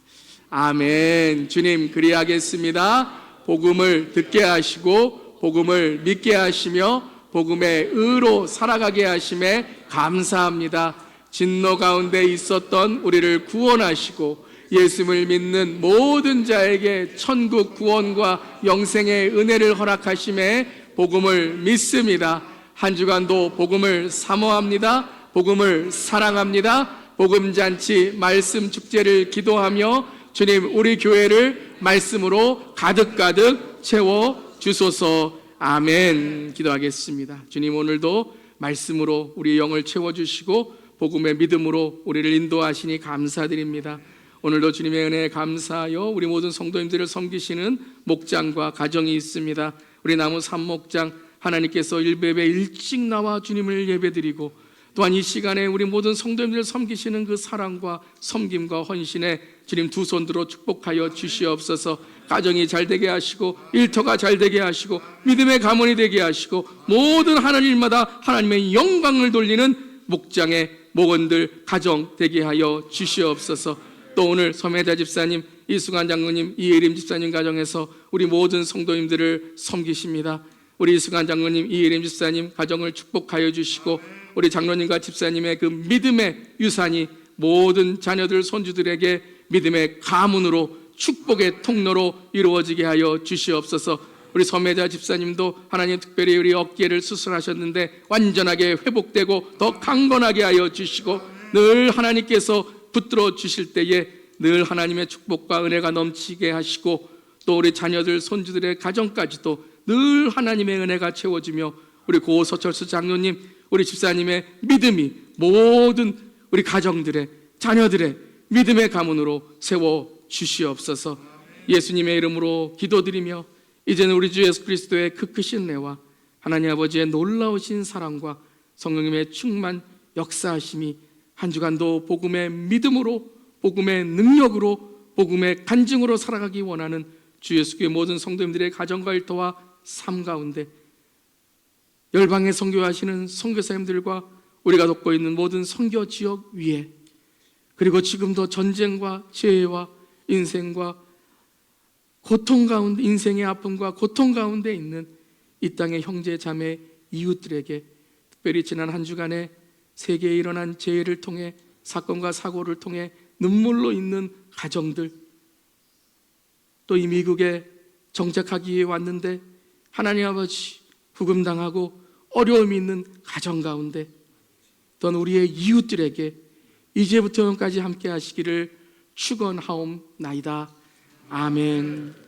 아멘. 주님, 그리하겠습니다. 복음을 듣게 하시고 복음을 믿게 하시며 복음의 의로 살아가게 하심에 감사합니다. 진노 가운데 있었던 우리를 구원하시고 예수를 믿는 모든 자에게 천국 구원과 영생의 은혜를 허락하심에 복음을 믿습니다. 한 주간도 복음을 사모합니다. 복음을 사랑합니다. 복음잔치 말씀 축제를 기도하며 주님, 우리 교회를 말씀으로 가득가득 채워 주소서. 아멘. 기도하겠습니다. 주님, 오늘도 말씀으로 우리 영을 채워주시고 복음의 믿음으로 우리를 인도하시니 감사드립니다. 오늘도 주님의 은혜에 감사하여 우리 모든 성도님들을 섬기시는 목장과 가정이 있습니다. 우리 나무 산목장 하나님께서 일베베 일찍 나와 주님을 예배드리고 또한 이 시간에 우리 모든 성도님들을 섬기시는 그 사랑과 섬김과 헌신에 주님 두 손 들어 축복하여 주시옵소서. 가정이 잘 되게 하시고 일터가 잘 되게 하시고 믿음의 가문이 되게 하시고 모든 하는 일마다 하나님의 영광을 돌리는 목장의 목원들 가정 되게 하여 주시옵소서. 또 오늘 서매자 집사님, 이승환 장로님, 이예림 집사님 가정에서 우리 모든 성도님들을 섬기십니다. 우리 이승환 장로님, 이예림 집사님 가정을 축복하여 주시고 우리 장로님과 집사님의 그 믿음의 유산이 모든 자녀들 손주들에게 믿음의 가문으로 축복의 통로로 이루어지게 하여 주시옵소서. 우리 서매자 집사님도 하나님 특별히 우리 어깨를 수술하셨는데 완전하게 회복되고 더 강건하게 하여 주시고 늘 하나님께서 붙들어 주실 때에 늘 하나님의 축복과 은혜가 넘치게 하시고 또 우리 자녀들 손주들의 가정까지도 늘 하나님의 은혜가 채워지며 우리 고서철수 장로님, 우리 집사님의 믿음이 모든 우리 가정들의 자녀들의 믿음의 가문으로 세워 주시옵소서. 예수님의 이름으로 기도드리며 이제는 우리 주 예수 그리스도의 그 크신 은혜와 하나님 아버지의 놀라우신 사랑과 성령님의 충만 역사하심이 한 주간도 복음의 믿음으로 복음의 능력으로 복음의 간증으로 살아가기 원하는 주 예수교회 모든 성도님들의 가정과 일터와 삶 가운데 열방에 선교하시는 선교사님들과 우리가 돕고 있는 모든 선교 지역 위에 그리고 지금도 전쟁과 재해와 인생과 고통 가운데 인생의 아픔과 고통 가운데 있는 이 땅의 형제 자매 이웃들에게 특별히 지난 한 주간에 세계에 일어난 재해를 통해 사건과 사고를 통해 눈물로 있는 가정들 또 이 미국에 정착하기 위해 왔는데 하나님 아버지 후금당하고 어려움이 있는 가정 가운데 또한 우리의 이웃들에게 이제부터 영까지 함께 하시기를 축원하옵나이다. 아멘.